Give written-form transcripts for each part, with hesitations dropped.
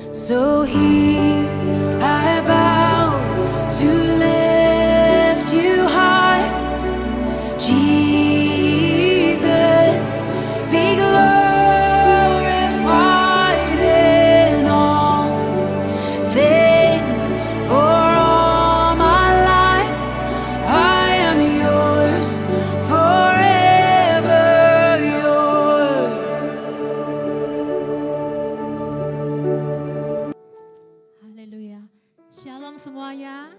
So here I bow to lift you high, Jesus, be glorified in all things. For all my life I am yours, forever yours. Haleluya. Shalom semuanya.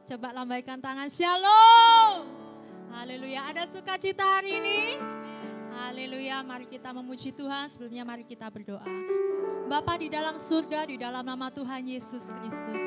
Coba lambaikan tangan. Shalom. Haleluya. Ada sukacita hari ini? Haleluya. Mari kita memuji Tuhan. Sebelumnya mari kita berdoa. Bapa di dalam surga, di dalam nama Tuhan Yesus Kristus.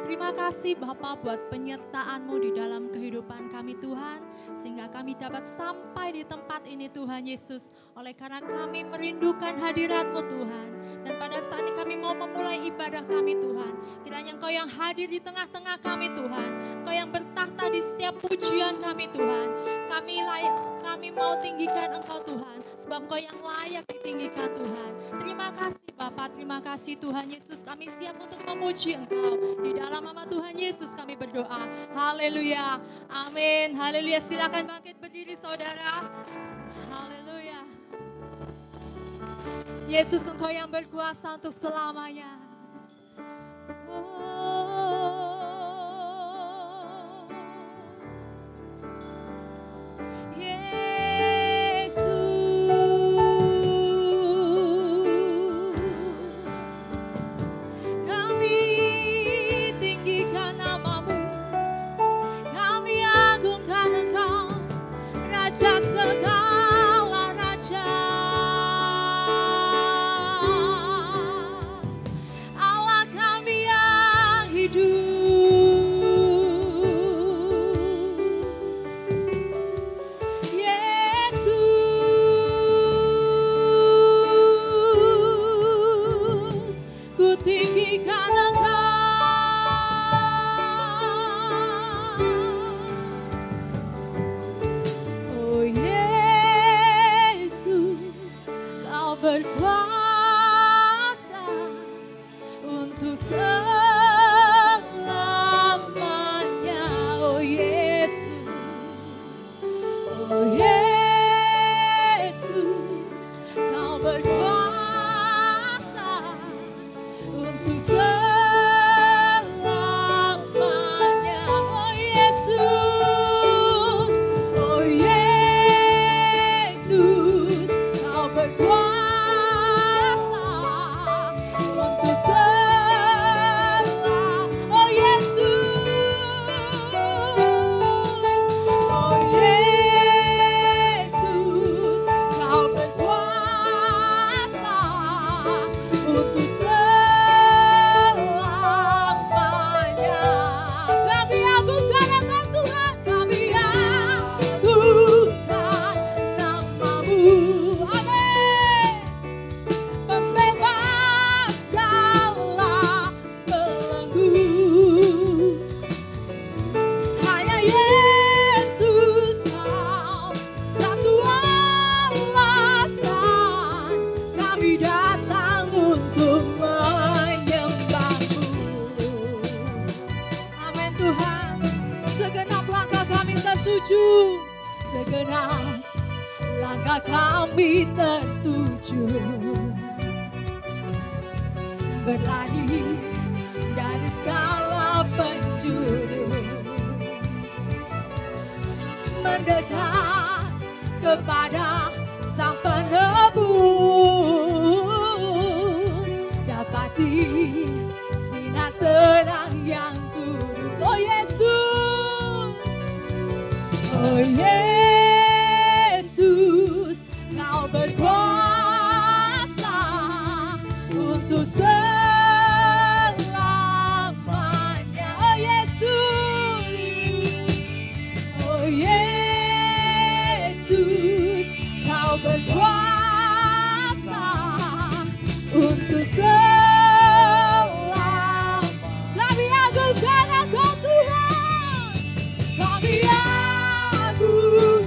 Terima kasih Bapa buat penyertaan-Mu di dalam kehidupan kami Tuhan. Sehingga kami dapat sampai di tempat ini Tuhan Yesus. Oleh karena kami merindukan hadirat-Mu Tuhan. Dan pada saat ini kami mau memulai ibadah kami Tuhan. Kiranya Engkau yang hadir di tengah-tengah kami Tuhan. Engkau yang bertahta di setiap pujian kami Tuhan. Kami mau tinggikan Engkau Tuhan. Sebab Engkau yang layak ditinggikan Tuhan. Terima kasih Bapa, terima kasih Tuhan Yesus. Kami siap untuk memuji Engkau. Di dalam nama Tuhan Yesus kami berdoa. Haleluya. Amin. Haleluya. Silakan bangkit berdiri saudara. Haleluya. Yesus Engkau yang berkuasa untuk selamanya. Raja segala raja, Allah kami yang hidup. Yesus, ku tinggikan Engkau. Berkuasa untuk selamanya, oh Yesus, oh Yesus, Kau berkuasa untuk selamanya, oh Yesus, oh Yesus, Kau berkuasa. Segenap langkah kami tertuju, berlari dari segala penjuru, mendekat kepada Sang Penebus, dapati sinar terang yang kudus, oh Yesus, oh Yesus, Kau berkuasa untuk selamanya, oh Yesus, oh Yesus, Kau berkuasa untuk selamanya. Kami agungkan Engkau Tuhan, kami agungkan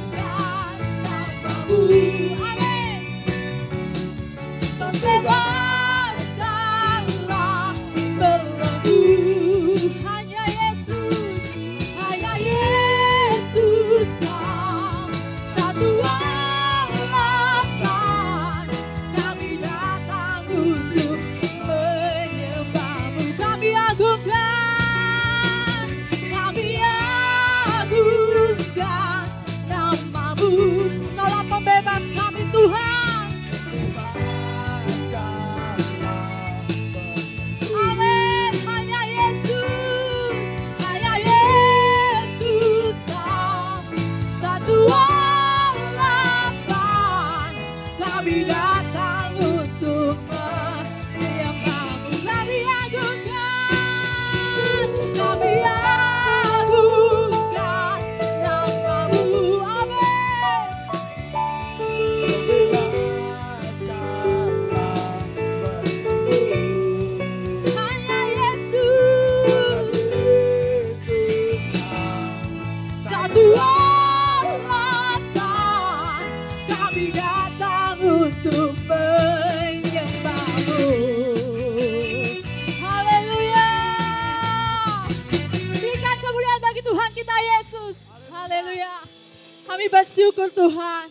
Kami bersyukur Tuhan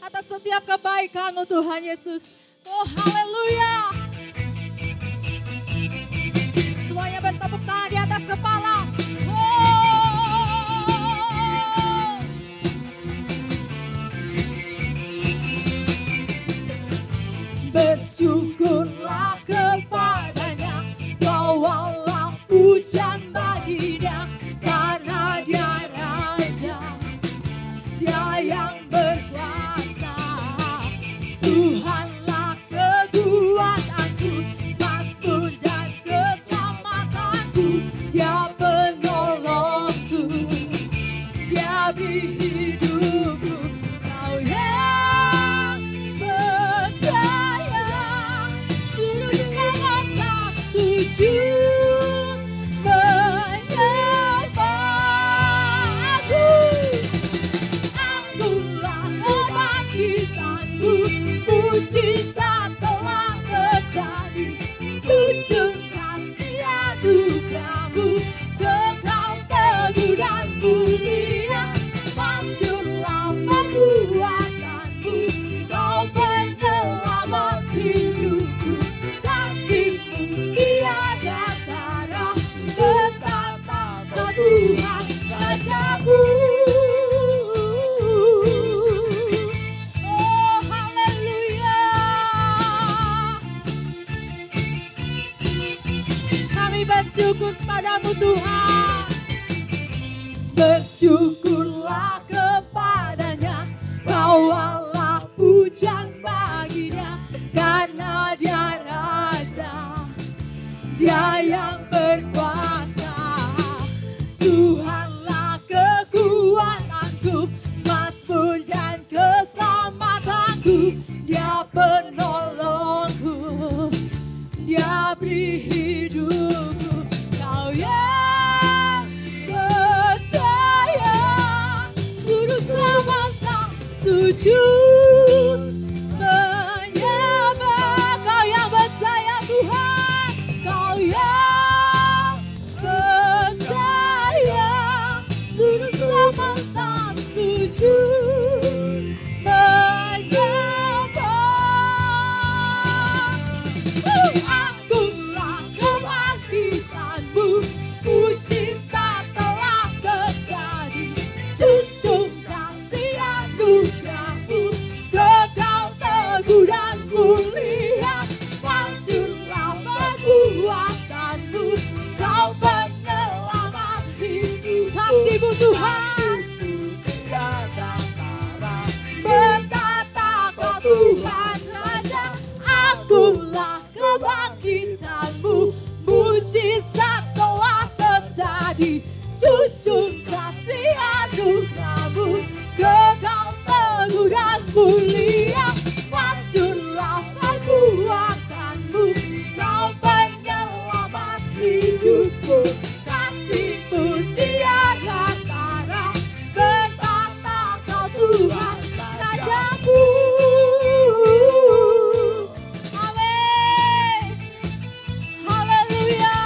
atas setiap kebaikan-Mu Tuhan Yesus. Oh haleluya. Semuanya bertepuk tangan di atas kepala. Oh. Bersyukurlah kepadanya, bawalah pujian baginya, karena Dia Raja, Dia yang berkuasa. Tuhanlah kekuatanku, mazmur dan keselamatanku, Dia penolongku, Dia beri hidupku. Kau yang percaya, seluruh semesta sujud menyembah Aku. Akulah kebangkitanmu, mujizat telah terjadi. Junjung kasih anugerah-Mu, kekal teguh dan mulia. Masyurlah perbuatanmu, Kau penyelamat hidupku. Kasih-Mu tiada tara, bertata Kau Tuhan Rajaku. Oh haleluya. Kami bersyukur padamu Tuhan. Bersyukurlah kepadanya, bawalah pujian baginya, karena Dia Raja, Dia yang berkuasa. Tuhanlah kekuatanku, mazmur dan keselamatanku, Dia penolongku, Dia beri hidupku. Kau yang percaya, seluruh semesta sujud menyembah. Kau yang percaya Tuhan, Kau yang percaya, seluruh semesta sujud menyembah. Akulah kebangkitanmu, mujizat telah terjadi. Junjung kasih anugerah-Mu, kekal teguh dan mulia. Masyurlah perbuatanmu, Kau penyelamat hidup. Kasih-Mu Tuhan bertata Kau Tuhan Raja. Akulah kebangkitanmu, mujizat telah terjadi. Junjung kasih anugerah-Mu, kekal teguh dan mulia. Masyurlah perbuatanmu, Kau penyelamat hidupku. Kasih-Mu tiada tara, bertata Kau Tuhan Rajaku. Amin. Haleluya.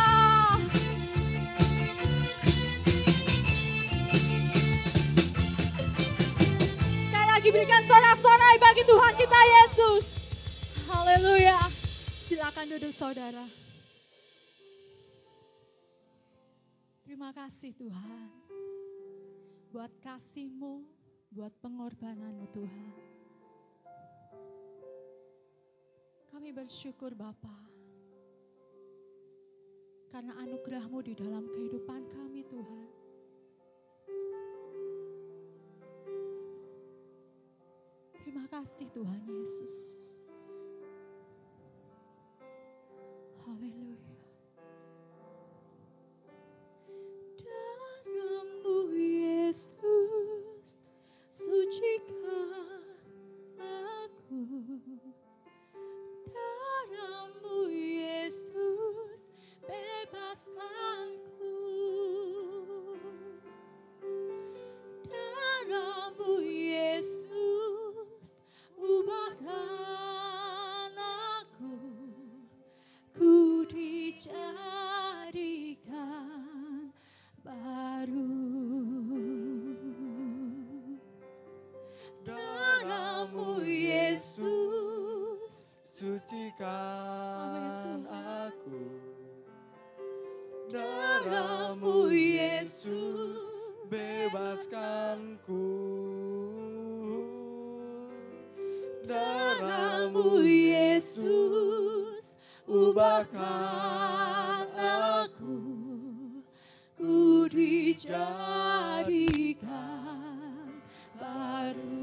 Sekali lagi berikan sorak-sorai bagi Tuhan kita Yesus. Haleluya. Silakan duduk saudara. Terima kasih Tuhan, buat kasih-Mu, buat pengorbanan-Mu Tuhan. Kami bersyukur Bapa, karena anugerah-Mu di dalam kehidupan kami Tuhan. Terima kasih Tuhan Yesus. Haleluya. Darah-Mu Yesus, sucikan aku. Darah-Mu Yesus, bebaskanku. Darah-Mu Yesus, ubahkan aku. Ku dijadikan baru. Darah-Mu Yesus, ubahkan aku, ku dijadikan baru.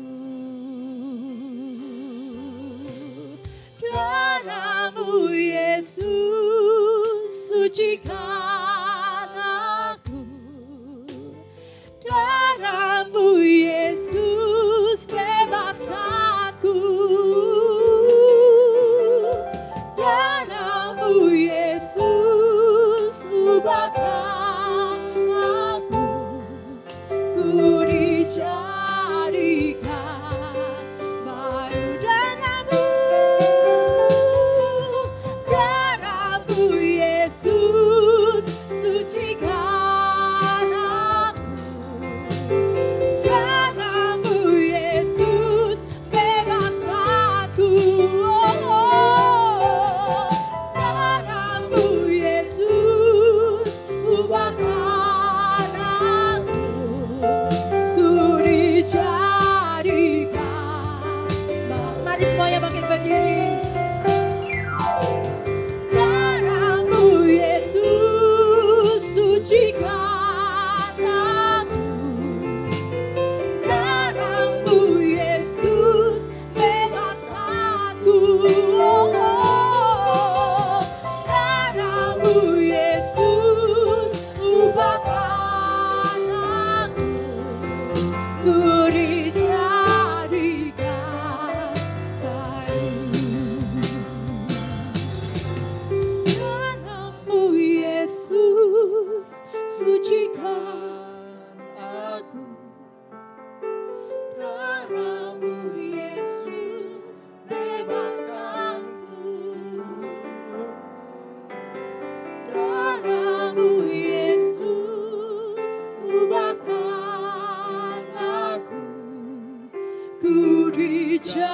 Darah-Mu Yesus, sucikan aku. Darah-Mu Yesus, bebaskanku. Darah-Mu Yesus, ubahkan aku, ku dijadikan baru. Darah-Mu Yesus, sucikan aku. Darah-Mu Yesus, bebaskanku. Darah-Mu Yesus, ubahkan aku, ku dijadikan. Mari semuanya bangkit berdiri. Darah-Mu Yesus, sucikan aku. Darah-Mu Yesus, bebaskanku. Darah-Mu Yesus, ubahkan aku, ku dijadikan baru. Darah-Mu Yesus, sucikan aku. Darah-Mu Yesus, bebaskanku. Darah-Mu Yesus, ubahkan aku, ku dijadikan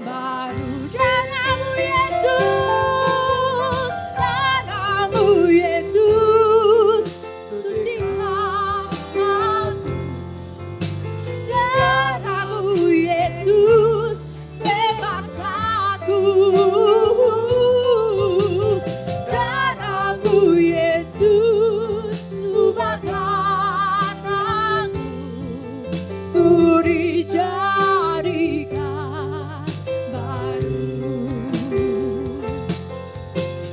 baru. Darah-Mu Yesus, Darah-Mu Yesus, sucikan aku. Darah-Mu Yesus, bebaskanku. Darah-Mu Yesus, ubahkan aku, ku dijadikan baru.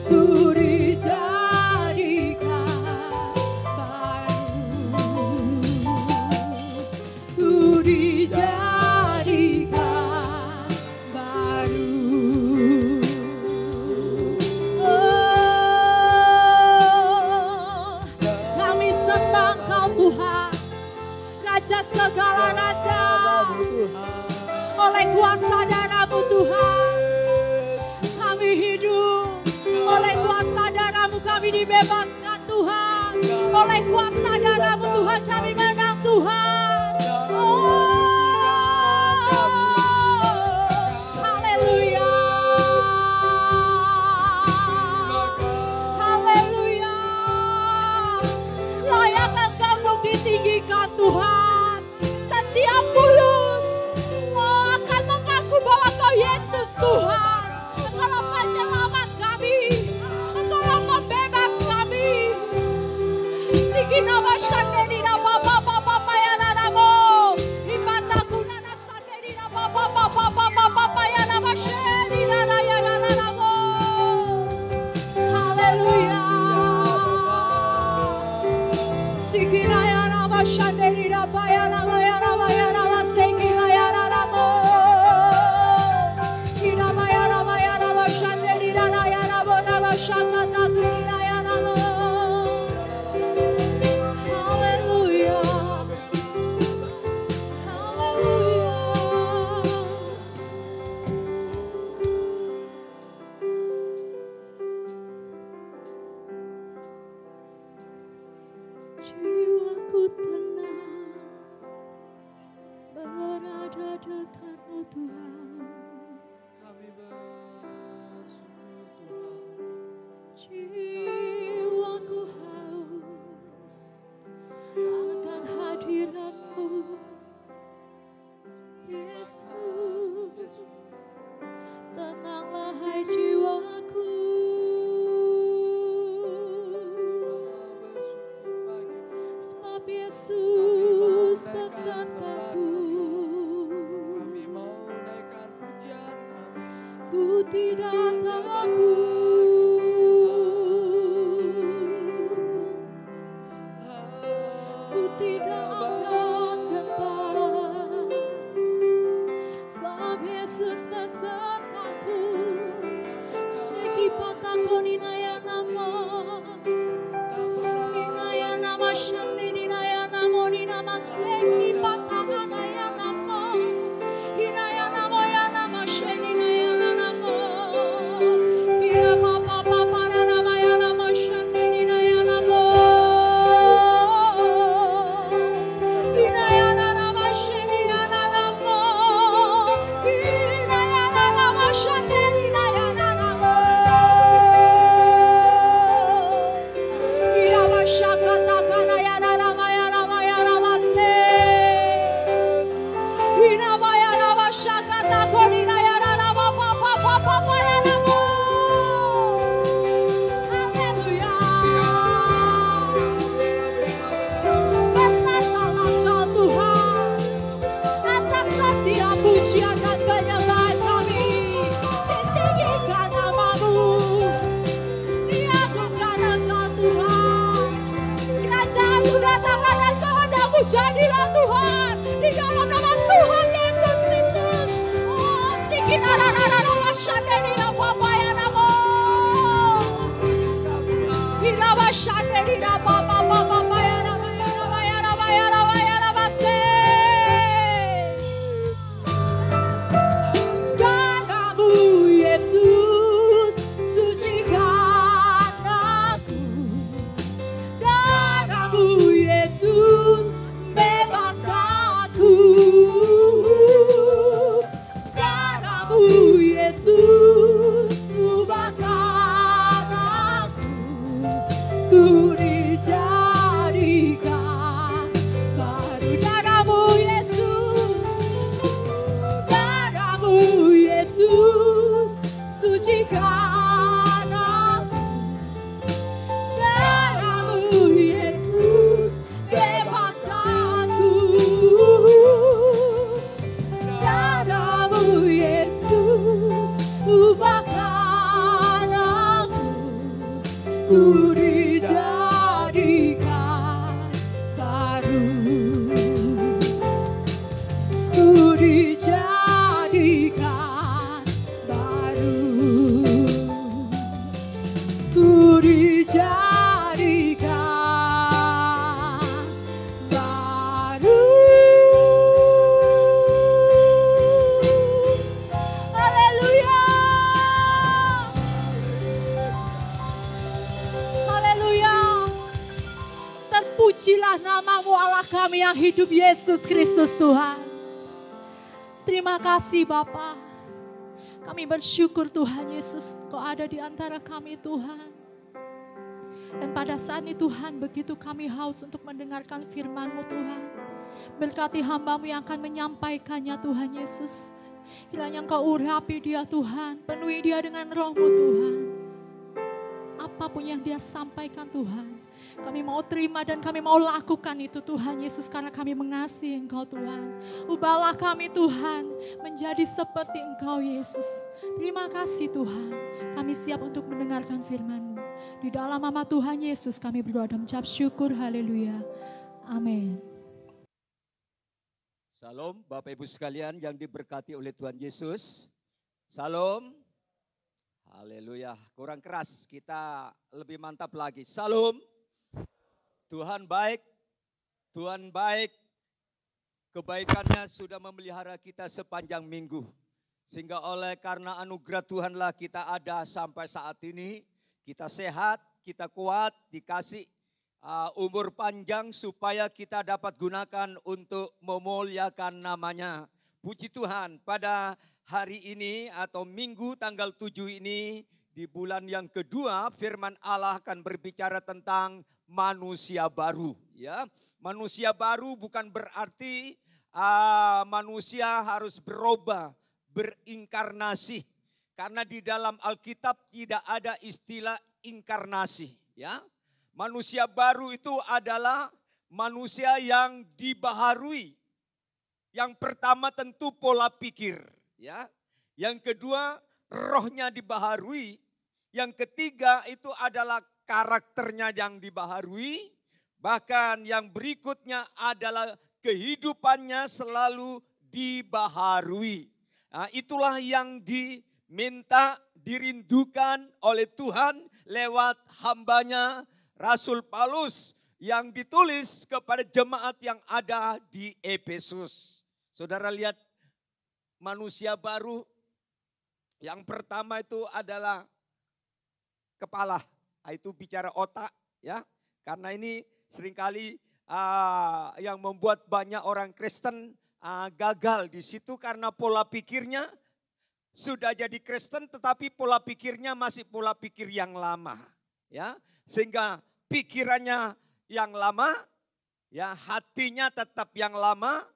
Ku dijadikan baru. Ku dijadikan baru. Oh, kami sembah Kau Tuhan, Raja segala raja. Oleh kuasa darah-Mu Tuhan, kami hidup. Oleh kuasa darah-Mu kami dibebaskan Tuhan. Oleh kuasa darah-Mu Tuhan kami menang Tuhan. Haleluya. Haleluya. Layak Engkau untuk ditinggikan Tuhan. Setiap mulut akan mengaku bahwa Kau Yesus Tuhan. Engkaulah penyelamat kami. Engkaulah pembebas kami. Sikina washanderi na baba baba ya namo. Ibata kuna na shanderi na baba baba baba ya na washanderi na ya namo. Haleluya. Sikina ya na washanderi na baya na ya na ya na sikina ya na namo. Ina ya na washanderi na ya na bona washakata kuna ya namo. Hallelujah. Hallelujah. Jiwaku tenang berada dekat-Mu Tuhan. Kami bersyukur Tuhan. Jiwaku haus akan hadirat-Mu, Yesus. tidak takut. Ku tidak akan gentar, sebab Yesus besertaku. Sheki patakoni naya nama, inaya nama shandini naya namo ni nama seki patakana ya nama, inaya namo ya nama sheni naya namo, kira papa papa nama ya nama shandini naya namo, inaya nama sheni naya namo, inaya nama shandini naya namo, kira bashakata kana ya nama ya nama ya nama se, inama ya nama shakata konina ya nama papa papa papa ya nama. Haleluya. Berkatalah kau Tuhan atas setiap pujian dan penyembahan kami. Ditinggikan namamu, diagungkan Engkau Tuhan. Kerajaanmu datanglah dan kehendakmu jadilah Tuhan di dalam nama Tuhan Yesus Kristus. Oh, sikinarararara shanderina papa ya namo. Iraba shanderina papa papa ya nama ya nama ya nama ya nama ya nama se. Darahmu Yesus sucikan aku. Darahmu Yesus bebas aku. Darahmu Yesus ubahkan aku. Ku dijadikan baru. Darahmu Yesus, darahmu Yesus sucikan aku. Darahmu Yesus bebas aku. Darahmu Yesus ubahkan aku. Ku dijadikan baru. Ku dijadikan baru. Ku dijadikan baru. Haleluya. Haleluya. Terpujilah namamu Allah kami yang hidup, Yesus Kristus Tuhan. Terima kasih Bapa. Kami bersyukur Tuhan Yesus, Kau ada di antara kami Tuhan. Dan pada saat ini Tuhan, begitu kami haus untuk mendengarkan firman-Mu Tuhan. Berkati hamba-Mu yang akan menyampaikannya Tuhan Yesus. Kiranya Engkau urapi dia Tuhan, penuhi dia dengan Roh-Mu Tuhan. Apapun yang dia sampaikan Tuhan, kami mau terima dan kami mau lakukan itu Tuhan Yesus, karena kami mengasihi Engkau Tuhan. Ubahlah kami Tuhan menjadi seperti Engkau Yesus. Terima kasih Tuhan, kami siap untuk mendengarkan firman-Mu. Di dalam nama Tuhan Yesus kami berdoa dan mengucap syukur. Haleluya. Amin. Salam Bapak Ibu sekalian yang diberkati oleh Tuhan Yesus. Salam. Haleluya. Kurang keras, kita lebih mantap lagi. Salam. Tuhan baik. Tuhan baik. Kebaikannya sudah memelihara kita sepanjang minggu. Sehingga oleh karena anugerah Tuhanlah kita ada sampai saat ini. Kita sehat, kita kuat, dikasih umur panjang supaya kita dapat gunakan untuk memuliakan namanya. Puji Tuhan, pada hari ini atau minggu tanggal 7 ini, di bulan yang kedua, firman Allah akan berbicara tentang manusia baru. Ya, manusia baru bukan berarti manusia harus berubah, berinkarnasi. Karena di dalam Alkitab tidak ada istilah inkarnasi. Ya, manusia baru itu adalah manusia yang dibaharui. Yang pertama tentu pola pikir. Ya, yang kedua rohnya dibaharui. Yang ketiga itu adalah karakternya yang dibaharui. Bahkan yang berikutnya adalah kehidupannya selalu dibaharui. Nah, itulah yang diminta, dirindukan oleh Tuhan lewat hambanya Rasul Paulus yang ditulis kepada jemaat yang ada di Efesus. Saudara lihat manusia baru yang pertama itu adalah kepala, itu bicara otak ya. Karena ini seringkali yang membuat banyak orang Kristen gagal di situ karena pola pikirnya sudah jadi Kristen tetapi pola pikirnya masih pola pikir yang lama ya. Sehingga pikirannya yang lama, ya hatinya tetap yang lama,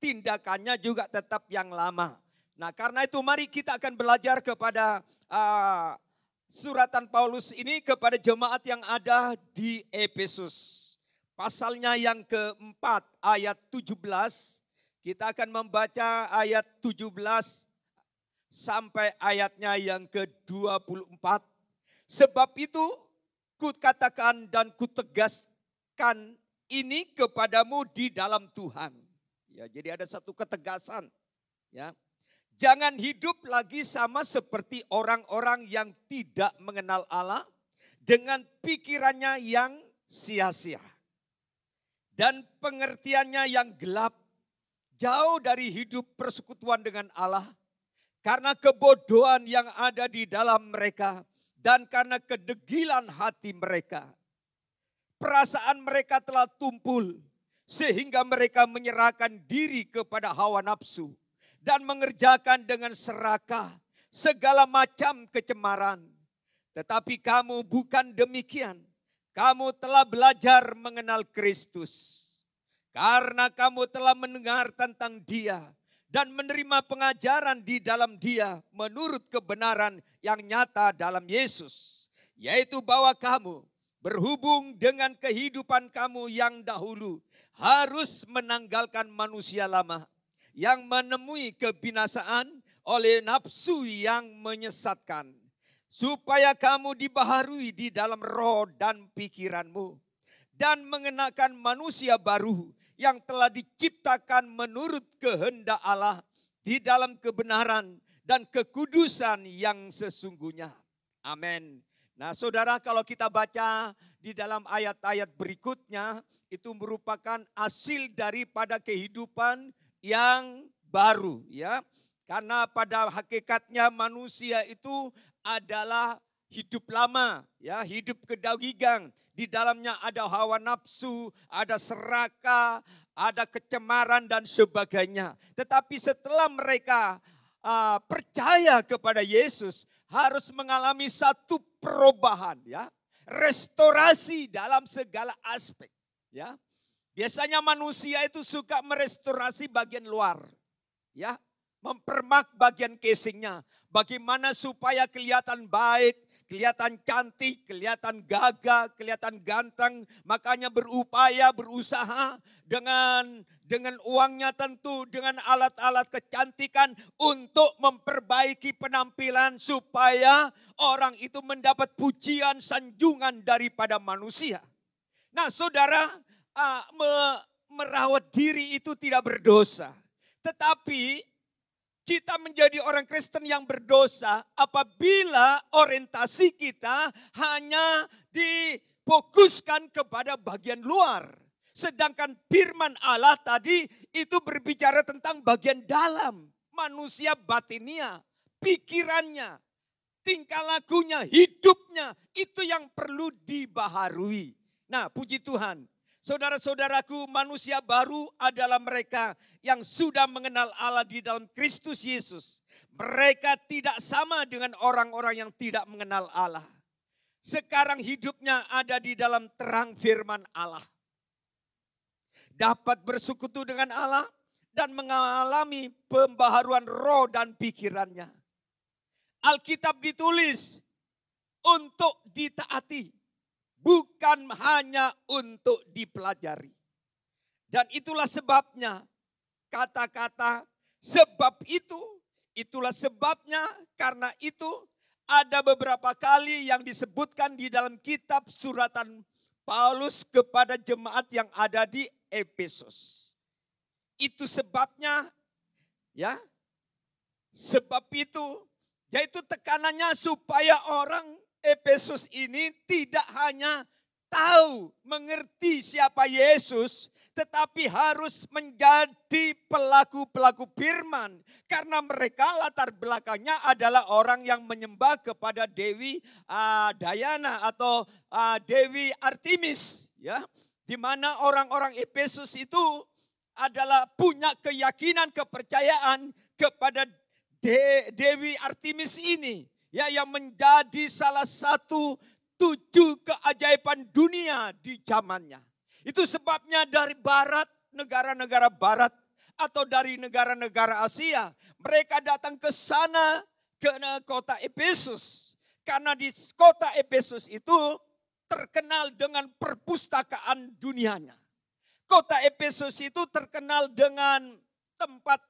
tindakannya juga tetap yang lama. Nah, karena itu mari kita akan belajar kepada suratan Paulus ini kepada jemaat yang ada di Efesus. Pasalnya yang keempat ayat 17, kita akan membaca ayat 17 sampai ayatnya yang ke-24. Sebab itu kukatakan dan kutegaskan ini kepadamu di dalam Tuhan. Ya, jadi ada satu ketegasan. Ya, jangan hidup lagi sama seperti orang-orang yang tidak mengenal Allah dengan pikirannya yang sia-sia dan pengertiannya yang gelap, jauh dari hidup persekutuan dengan Allah karena kebodohan yang ada di dalam mereka. Dan karena kedegilan hati mereka, perasaan mereka telah tumpul sehingga mereka menyerahkan diri kepada hawa nafsu dan mengerjakan dengan serakah segala macam kecemaran. Tetapi kamu bukan demikian. Kamu telah belajar mengenal Kristus karena kamu telah mendengar tentang Dia dan menerima pengajaran di dalam Dia menurut kebenaran yang nyata dalam Yesus. Yaitu bahwa kamu berhubung dengan kehidupan kamu yang dahulu harus menanggalkan manusia lama yang menemui kebinasaan oleh nafsu yang menyesatkan. Supaya kamu dibaharui di dalam roh dan pikiranmu dan mengenakan manusia baru yang telah diciptakan menurut kehendak Allah di dalam kebenaran dan kekudusan yang sesungguhnya. Amin. Nah, saudara, kalau kita baca di dalam ayat-ayat berikutnya, itu merupakan hasil daripada kehidupan yang baru, ya. Karena pada hakikatnya manusia itu adalah hidup lama, ya, hidup kedagingan. Di dalamnya ada hawa nafsu, ada serakah, ada kecemaran dan sebagainya. Tetapi setelah mereka percaya kepada Yesus, harus mengalami satu perubahan, ya, restorasi dalam segala aspek, ya. Biasanya manusia itu suka merestorasi bagian luar, ya, mempermak bagian casingnya. Bagaimana supaya kelihatan baik, kelihatan cantik, kelihatan gagah, kelihatan ganteng. Makanya berupaya, berusaha dengan uangnya tentu, dengan alat-alat kecantikan untuk memperbaiki penampilan supaya orang itu mendapat pujian, sanjungan daripada manusia. Nah, saudara, merawat diri itu tidak berdosa. Tetapi kita menjadi orang Kristen yang berdosa apabila orientasi kita hanya difokuskan kepada bagian luar. Sedangkan firman Allah tadi itu berbicara tentang bagian dalam. Manusia batinia, pikirannya, tingkah lakunya, hidupnya. Itu yang perlu dibaharui. Nah, puji Tuhan. Saudara-saudaraku, manusia baru adalah mereka yang sudah mengenal Allah di dalam Kristus Yesus. Mereka tidak sama dengan orang-orang yang tidak mengenal Allah. Sekarang hidupnya ada di dalam terang firman Allah. Dapat bersekutu dengan Allah dan mengalami pembaharuan roh dan pikirannya. Alkitab ditulis untuk ditaati. Bukan hanya untuk dipelajari. Dan itulah sebabnya kata-kata sebab Itulah sebabnya karena itu ada beberapa kali yang disebutkan di dalam kitab suratan Paulus kepada jemaat yang ada di Efesus. Itu sebabnya ya. Sebab itu yaitu tekanannya supaya orang Efesus ini tidak hanya tahu, mengerti siapa Yesus, tetapi harus menjadi pelaku-pelaku firman. Karena mereka latar belakangnya adalah orang yang menyembah kepada Dewi Diana atau Dewi Artemis. Ya, di mana orang-orang Efesus itu adalah punya keyakinan, kepercayaan kepada Dewi Artemis ini. Ya, yang menjadi salah satu 7 keajaiban dunia di zamannya. Itu sebabnya dari barat, negara-negara barat atau dari negara-negara Asia, mereka datang ke sana, ke kota Efesus. Karena di kota Efesus itu terkenal dengan perpustakaan dunianya. Kota Efesus itu terkenal dengan tempat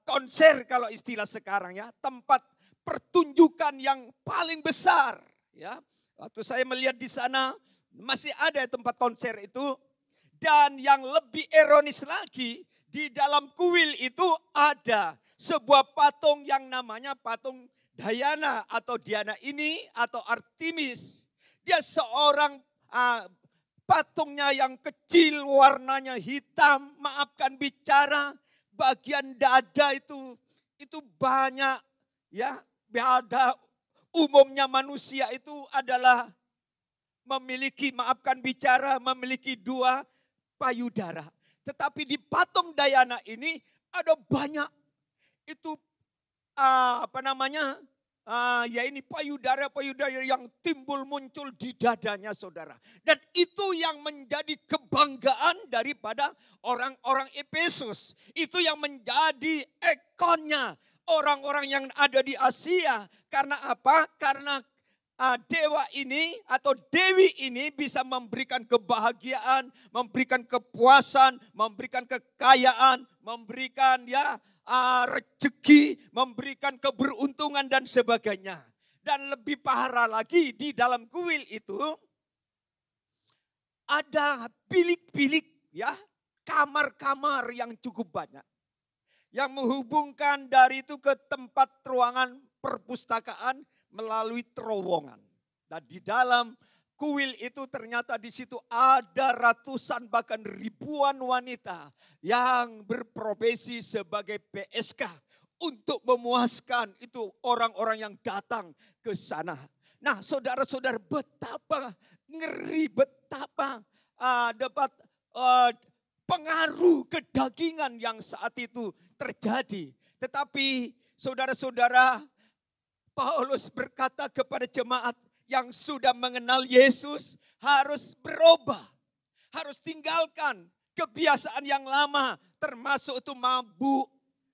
konser kalau istilah sekarang ya, tempat pertunjukan yang paling besar ya. Waktu saya melihat di sana masih ada tempat konser itu, dan yang lebih ironis lagi di dalam kuil itu ada sebuah patung yang namanya patung Diana atau Diana ini atau Artemis. Dia seorang patungnya yang kecil, warnanya hitam, maafkan bicara, bagian dada itu banyak ya. Ada umumnya manusia itu adalah memiliki, maafkan bicara, memiliki 2 payudara. Tetapi di patung Diana ini ada banyak itu ya ini payudara-payudara yang timbul muncul di dadanya saudara. Dan itu yang menjadi kebanggaan daripada orang-orang Efesus. Itu yang menjadi ikonnya orang-orang yang ada di Asia. Karena apa? Karena dewa ini atau dewi ini bisa memberikan kebahagiaan, memberikan kepuasan, memberikan kekayaan, memberikan rezeki, memberikan keberuntungan dan sebagainya. Dan lebih parah lagi, di dalam kuil itu ada bilik-bilik ya, kamar-kamar yang cukup banyak. Yang menghubungkan dari itu ke tempat ruangan perpustakaan melalui terowongan. Dan di dalam kuil itu ternyata di situ ada ratusan bahkan ribuan wanita yang berprofesi sebagai PSK untuk memuaskan itu orang-orang yang datang ke sana. Nah, saudara-saudara, betapa ngeri, betapa dapat pengaruh kedagingan yang saat itu terjadi. Tetapi saudara-saudara, Paulus berkata kepada jemaat yang sudah mengenal Yesus harus berubah. Harus tinggalkan kebiasaan yang lama, termasuk itu mabuk,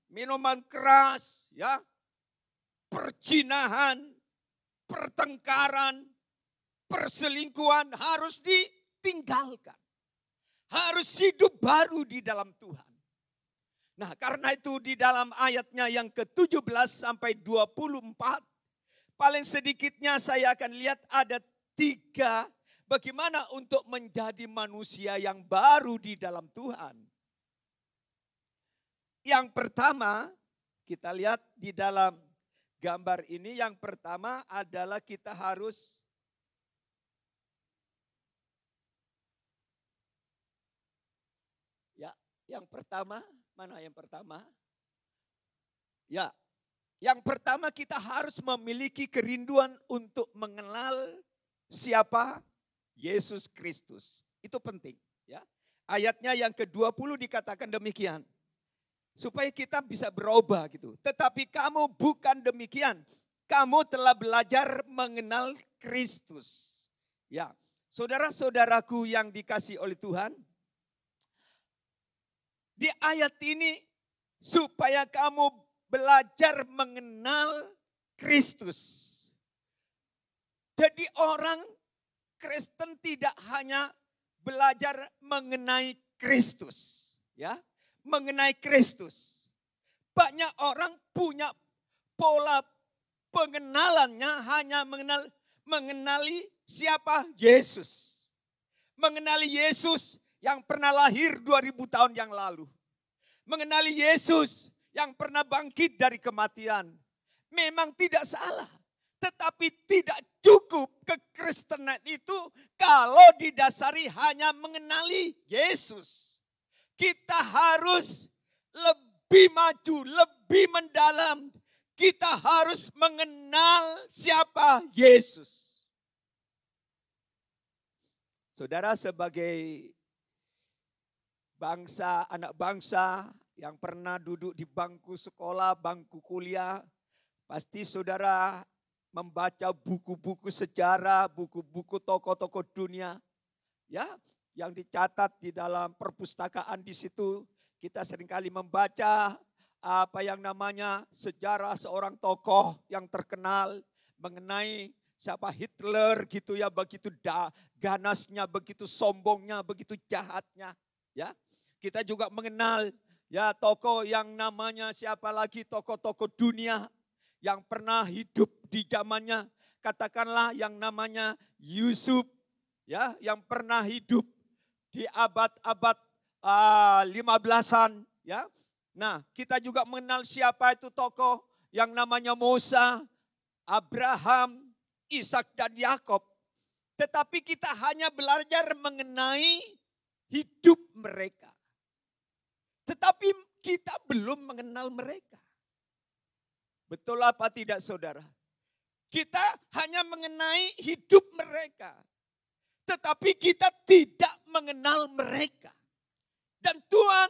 minuman keras, ya, perzinahan, pertengkaran, perselingkuhan harus ditinggalkan. Harus hidup baru di dalam Tuhan. Nah, karena itu di dalam ayatnya yang ke-17 sampai 24, paling sedikitnya saya akan lihat ada 3 bagaimana untuk menjadi manusia yang baru di dalam Tuhan. Yang pertama, kita lihat di dalam gambar ini, yang pertama adalah kita harus yang pertama, mana yang pertama? Ya, yang pertama kita harus memiliki kerinduan untuk mengenal siapa Yesus Kristus. Itu penting, ya. Ayatnya yang ke-20 dikatakan demikian. Supaya kita bisa berubah gitu. Tetapi kamu bukan demikian. Kamu telah belajar mengenal Kristus. Ya, saudara-saudaraku yang dikasihi oleh Tuhan, di ayat ini supaya kamu belajar mengenal Kristus. Jadi orang Kristen tidak hanya belajar mengenai Kristus, ya, mengenai Kristus. Banyak orang punya pola pengenalannya hanya mengenali siapa? Yesus. Mengenali Yesus yang pernah lahir 2000 tahun yang lalu. Mengenali Yesus yang pernah bangkit dari kematian. Memang tidak salah. Tetapi tidak cukup kekristenan itu kalau didasari hanya mengenali Yesus. Kita harus lebih maju, lebih mendalam. Kita harus mengenal siapa Yesus. Saudara, sebagai bangsa, anak bangsa yang pernah duduk di bangku sekolah, bangku kuliah, pasti saudara membaca buku-buku sejarah, buku-buku tokoh-tokoh dunia, ya, yang dicatat di dalam perpustakaan. Di situ kita seringkali membaca apa yang namanya sejarah seorang tokoh yang terkenal mengenai siapa Hitler gitu ya, begitu ganasnya, begitu sombongnya, begitu jahatnya, ya. Kita juga mengenal ya tokoh yang namanya siapa lagi, tokoh-tokoh dunia yang pernah hidup di zamannya, katakanlah yang namanya Yusuf, ya, yang pernah hidup di abad-abad 15-an, ya. Nah, kita juga mengenal siapa itu tokoh yang namanya Musa, Abraham, Ishak dan Yakob. Tetapi kita hanya belajar mengenai hidup mereka. Tetapi kita belum mengenal mereka. Betul apa tidak, saudara? Kita hanya mengenai hidup mereka. Tetapi kita tidak mengenal mereka. Dan Tuhan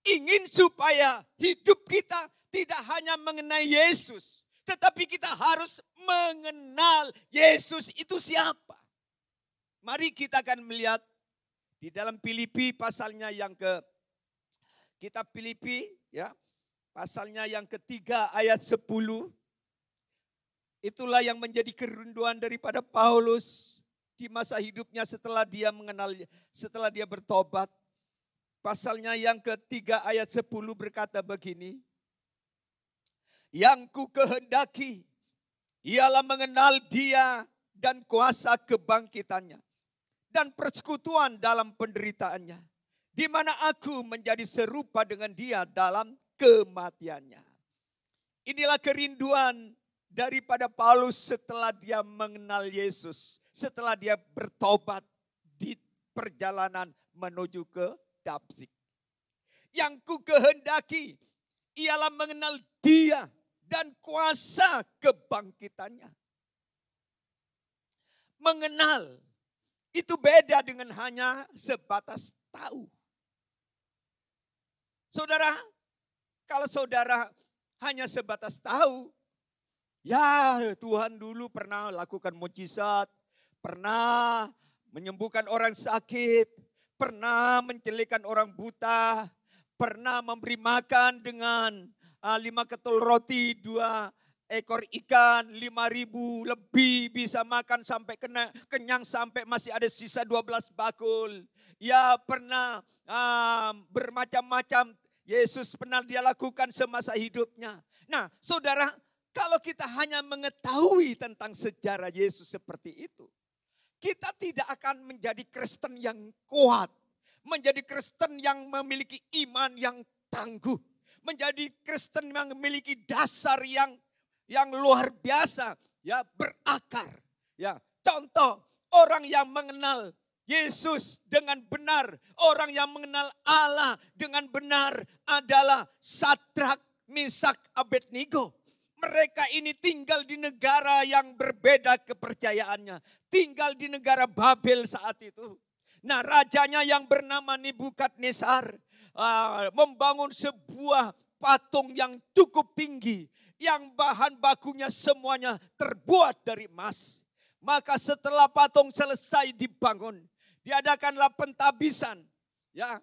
ingin supaya hidup kita tidak hanya mengenai Yesus. Tetapi kita harus mengenal Yesus itu siapa. Mari kita akan melihat di dalam Filipi pasalnya yang kitab Filipi, ya, pasalnya yang ketiga ayat 10. Itulah yang menjadi kerinduan daripada Paulus di masa hidupnya setelah dia bertobat. Pasalnya yang ketiga ayat 10 berkata begini. Yang ku kehendaki ialah mengenal Dia dan kuasa kebangkitannya dan persekutuan dalam penderitaannya, di mana aku menjadi serupa dengan Dia dalam kematiannya. Inilah kerinduan daripada Paulus setelah dia mengenal Yesus, setelah dia bertobat di perjalanan menuju ke Damsyik. Yang ku kehendaki ialah mengenal Dia dan kuasa kebangkitannya. Mengenal itu beda dengan hanya sebatas tahu. Saudara, kalau saudara hanya sebatas tahu, ya Tuhan dulu pernah lakukan mujizat, pernah menyembuhkan orang sakit, pernah mencelikakan orang buta, pernah memberi makan dengan 5 ketul roti, 2 ekor ikan, 5.000 lebih bisa makan sampai kenyang sampai masih ada sisa 12 bakul. Ya pernah bermacam-macam Yesus pernah dia lakukan semasa hidupnya. Nah saudara, kalau kita hanya mengetahui tentang sejarah Yesus seperti itu, kita tidak akan menjadi Kristen yang kuat. Menjadi Kristen yang memiliki iman yang tangguh. Menjadi Kristen yang memiliki dasar yang luar biasa, ya, berakar. Ya, contoh orang yang mengenal Yesus dengan benar, orang yang mengenal Allah dengan benar adalah Sadrak, Mesak, Abednego. Mereka ini tinggal di negara yang berbeda kepercayaannya. Tinggal di negara Babel saat itu. Nah, rajanya yang bernama Nebukadnezar membangun sebuah patung yang cukup tinggi, yang bahan bakunya semuanya terbuat dari emas. Maka setelah patung selesai dibangun, diadakanlah pentabisan, ya,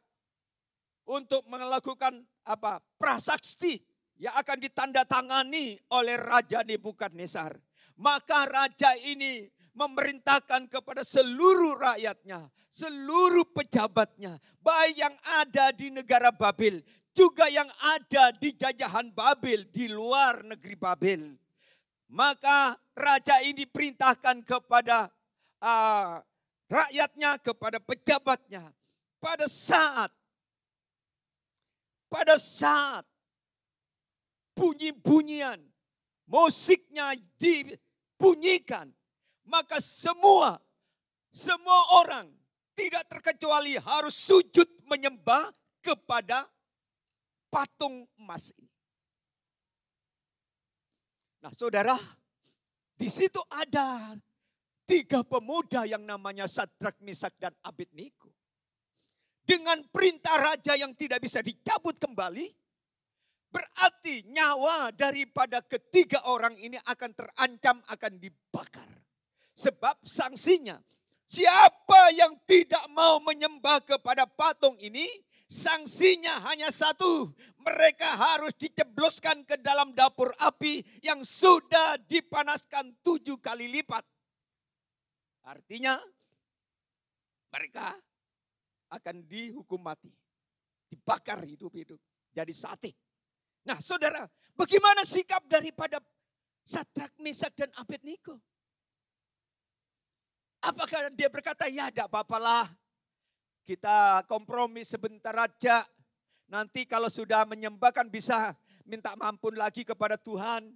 untuk melakukan prasasti yang akan ditandatangani oleh Raja Nebukadnezar. Maka raja ini memerintahkan kepada seluruh rakyatnya, seluruh pejabatnya, baik yang ada di negara Babel, juga yang ada di jajahan Babel, di luar negeri Babel. Maka raja ini diperintahkan kepada rakyatnya, kepada pejabatnya. Pada saat bunyi-bunyian, musiknya dibunyikan, maka semua orang tidak terkecuali harus sujud menyembah kepada patung emas ini. Nah saudara, di situ ada 3 pemuda yang namanya Sadrak, Mesak, dan Abednego. Dengan perintah raja yang tidak bisa dicabut kembali, berarti nyawa daripada ketiga orang ini akan terancam, akan dibakar. Sebab sanksinya, siapa yang tidak mau menyembah kepada patung ini, sanksinya hanya satu. Mereka harus dicebloskan ke dalam dapur api yang sudah dipanaskan 7 kali lipat. Artinya mereka akan dihukum mati. Dibakar hidup-hidup. Jadi sate. Nah saudara, bagaimana sikap daripada Sadrak, Mesak, dan Abednego? Apakah dia berkata, ya tidak apa-apalah, kita kompromi sebentar aja. Nanti kalau sudah menyembah kan bisa minta ampun lagi kepada Tuhan.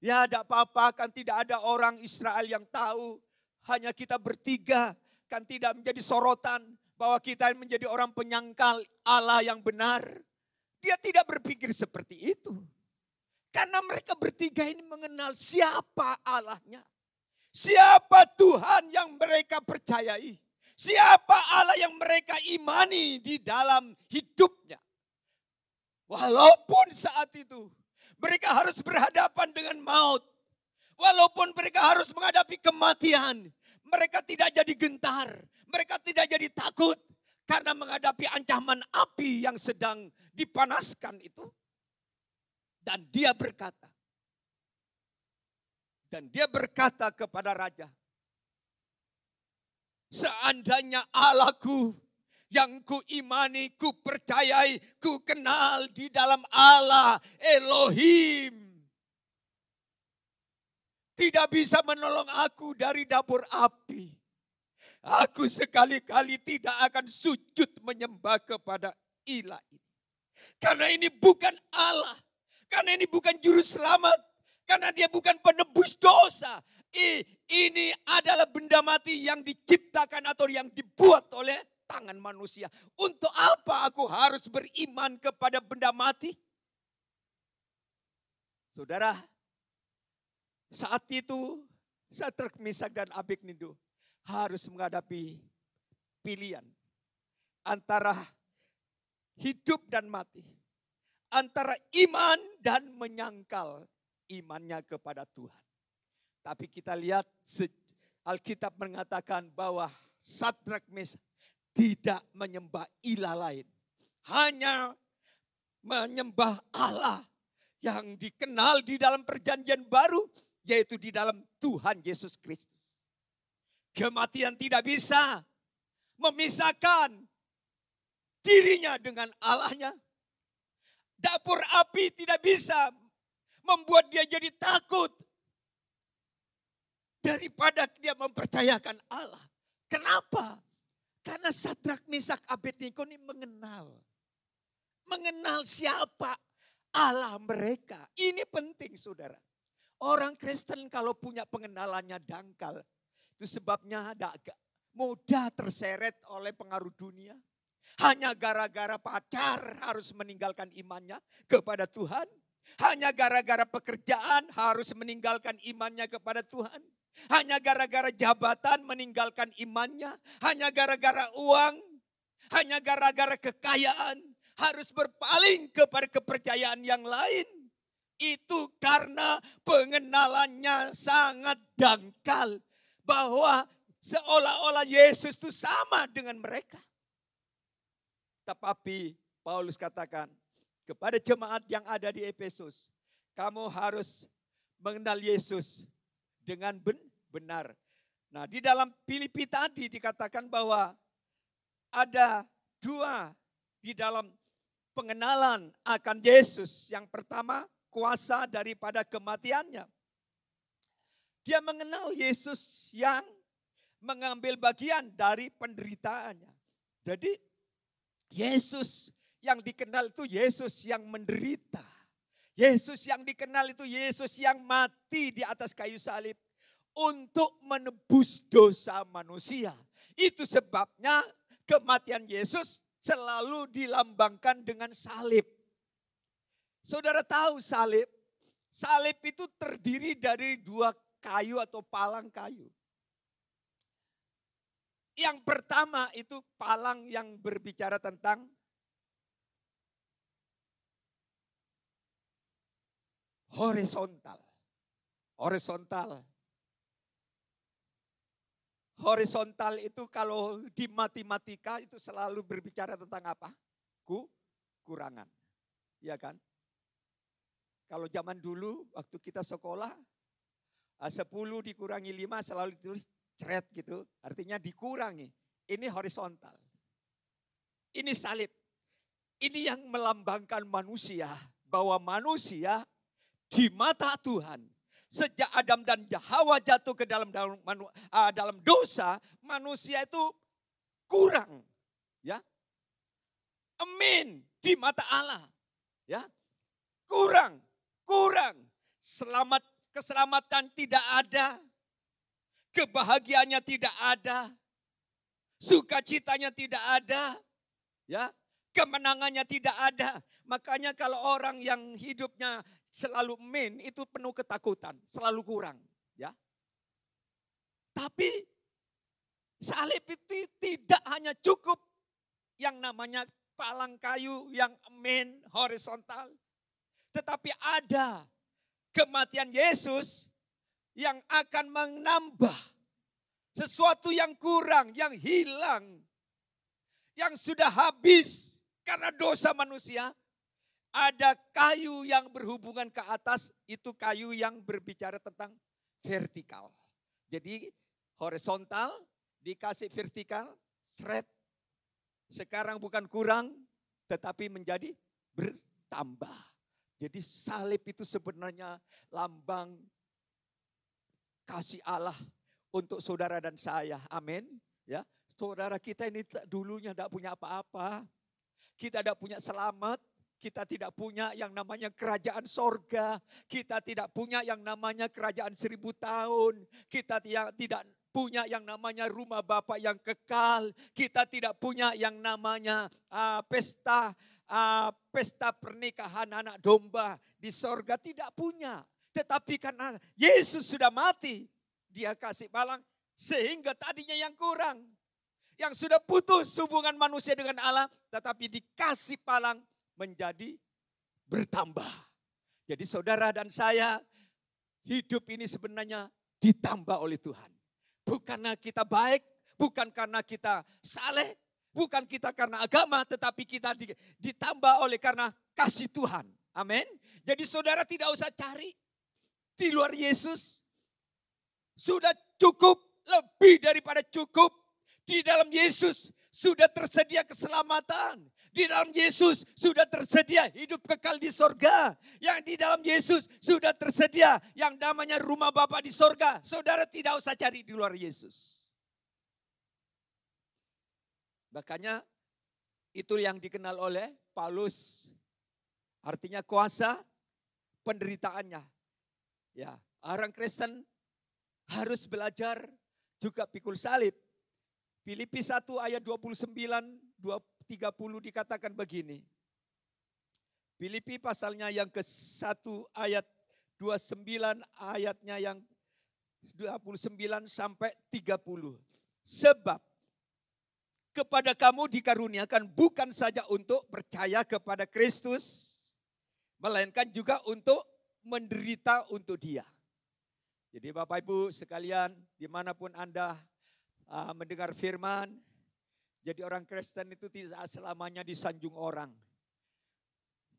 Ya tidak apa-apa, kan tidak ada orang Israel yang tahu. Hanya kita bertiga, kan tidak menjadi sorotan bahwa kita menjadi orang penyangkal Allah yang benar. Dia tidak berpikir seperti itu. Karena mereka bertiga ini mengenal siapa Allahnya. Siapa Tuhan yang mereka percayai. Siapa Allah yang mereka imani di dalam hidupnya. Walaupun saat itu mereka harus berhadapan dengan maut. Walaupun mereka harus menghadapi kematian. Mereka tidak jadi gentar. Mereka tidak jadi takut. Karena menghadapi ancaman api yang sedang dipanaskan itu. Dan dia berkata kepada raja, seandainya Allahku yang ku imani, ku percayai, ku kenal di dalam Allah Elohim, tidak bisa menolong aku dari dapur api, aku sekali-kali tidak akan sujud menyembah kepada ilah ini. Karena ini bukan Allah, karena ini bukan juru selamat, karena dia bukan penebus dosa. Ini adalah benda mati yang diciptakan atau yang dibuat oleh tangan manusia. Untuk apa aku harus beriman kepada benda mati? Saudara, saat itu Sadrak, Mesak, dan Abednego harus menghadapi pilihan antara hidup dan mati. Antara iman dan menyangkal imannya kepada Tuhan. Tapi kita lihat Alkitab mengatakan bahwa Sadrak, Mesak tidak menyembah ilah lain. Hanya menyembah Allah yang dikenal di dalam perjanjian baru, yaitu di dalam Tuhan Yesus Kristus. Kematian tidak bisa memisahkan dirinya dengan Allahnya. Dapur api tidak bisa membuat dia jadi takut daripada dia mempercayakan Allah. Kenapa? Karena Sadrak, Mesak, Abednego ini mengenal siapa Allah mereka. Ini penting saudara. Orang Kristen kalau punya pengenalannya dangkal, itu sebabnya agak mudah terseret oleh pengaruh dunia. Hanya gara-gara pacar harus meninggalkan imannya kepada Tuhan. Hanya gara-gara pekerjaan harus meninggalkan imannya kepada Tuhan. Hanya gara-gara jabatan meninggalkan imannya. Hanya gara-gara uang. Hanya gara-gara kekayaan harus berpaling kepada kepercayaan yang lain. Itu karena pengenalannya sangat dangkal. Bahwa seolah-olah Yesus itu sama dengan mereka. Tetapi Paulus katakan kepada jemaat yang ada di Efesus, kamu harus mengenal Yesus dengan benar. Nah, di dalam Filipi tadi dikatakan bahwa ada 2 di dalam pengenalan akan Yesus. Yang pertama, kuasa daripada kematiannya. Dia mengenal Yesus yang mengambil bagian dari penderitaannya. Jadi Yesus yang dikenal itu Yesus yang menderita. Yesus yang dikenal itu Yesus yang mati di atas kayu salib untuk menebus dosa manusia. Itu sebabnya kematian Yesus selalu dilambangkan dengan salib. Saudara tahu salib? Salib itu terdiri dari 2 kayu atau palang kayu. Yang pertama itu palang yang berbicara tentang horizontal. Horizontal itu kalau di matematika itu selalu berbicara tentang apa? Kurangan. Ya kan? Kalau zaman dulu waktu kita sekolah 10 dikurangi 5 selalu ditulis ceret gitu. Artinya dikurangi. Ini horizontal. Ini salib. Ini yang melambangkan manusia. Bahwa manusia di mata Tuhan. Sejak Adam dan Hawa jatuh ke dalam dosa. Manusia itu kurang. Ya. Amin. Di mata Allah. Ya. Kurang. Keselamatan tidak ada. Kebahagiaannya tidak ada. Sukacitanya tidak ada. Ya, kemenangannya tidak ada. Makanya kalau orang yang hidupnya selalu itu penuh ketakutan, selalu kurang, ya. Tapi salib itu tidak hanya cukup yang namanya palang kayu yang horizontal. Tetapi ada kematian Yesus yang akan menambah sesuatu yang kurang, yang hilang, yang sudah habis karena dosa manusia. Ada kayu yang berhubungan ke atas, itu kayu yang berbicara tentang vertikal. Jadi horizontal dikasih vertikal, thread. Sekarang bukan kurang, tetapi menjadi bertambah. Jadi salib itu sebenarnya lambang kasih Allah untuk saudara dan saya. Amin. Ya, saudara kita ini dulunya tidak punya apa-apa. Kita tidak punya selamat. Kita tidak punya yang namanya kerajaan sorga. Kita tidak punya yang namanya kerajaan 1000 tahun. Kita tidak punya yang namanya rumah Bapa yang kekal. Kita tidak punya yang namanya pesta pernikahan anak domba di sorga. Tidak punya. Tetapi karena Yesus sudah mati, dia kasih palang sehingga tadinya yang kurang. Yang sudah putus hubungan manusia dengan Allah, tetapi dikasih palang menjadi bertambah. Jadi saudara dan saya, hidup ini sebenarnya ditambah oleh Tuhan. Bukan karena kita baik, bukan karena kita saleh, bukan kita karena agama, tetapi kita ditambah oleh karena kasih Tuhan. Amin. Jadi saudara tidak usah cari di luar Yesus. Sudah cukup, lebih daripada cukup. Di dalam Yesus sudah tersedia keselamatan. Di dalam Yesus sudah tersedia hidup kekal di sorga. Yang di dalam Yesus sudah tersedia yang namanya rumah Bapa di sorga. Saudara tidak usah cari di luar Yesus. Makanya itu yang dikenal oleh Paulus. Artinya kuasa penderitaannya. Ya, orang Kristen harus belajar juga pikul salib. Filipi 1 ayat 29, 30 dikatakan begini. Filipi pasalnya yang ke-1 ayat 29, ayatnya yang 29 sampai 30. Sebab kepada kamu dikaruniakan bukan saja untuk percaya kepada Kristus, melainkan juga untuk menderita untuk Dia. Jadi Bapak Ibu sekalian, dimanapun Anda mendengar firman, jadi orang Kristen itu tidak selamanya disanjung orang.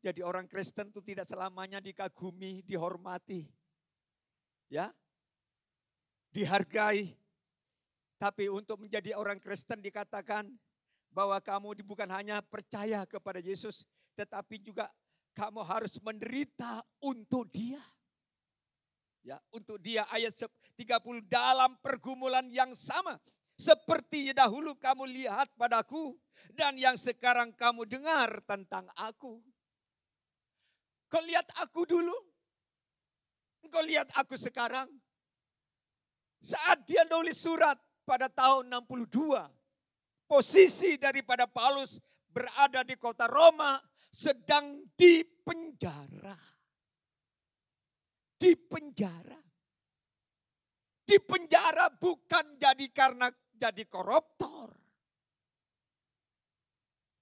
Jadi orang Kristen itu tidak selamanya dikagumi, dihormati. Ya. Dihargai. Tapi untuk menjadi orang Kristen dikatakan bahwa kamu bukan hanya percaya kepada Yesus, tetapi juga kamu harus menderita untuk Dia. Ya, untuk Dia. Ayat 30, dalam pergumulan yang sama seperti dahulu kamu lihat padaku dan yang sekarang kamu dengar tentang aku. Kau lihat aku dulu, kau lihat aku sekarang. Saat dia nulis surat pada tahun 62, posisi daripada Paulus berada di kota Roma, sedang dipenjara. Dipenjara. Dipenjara bukan karena jadi koruptor.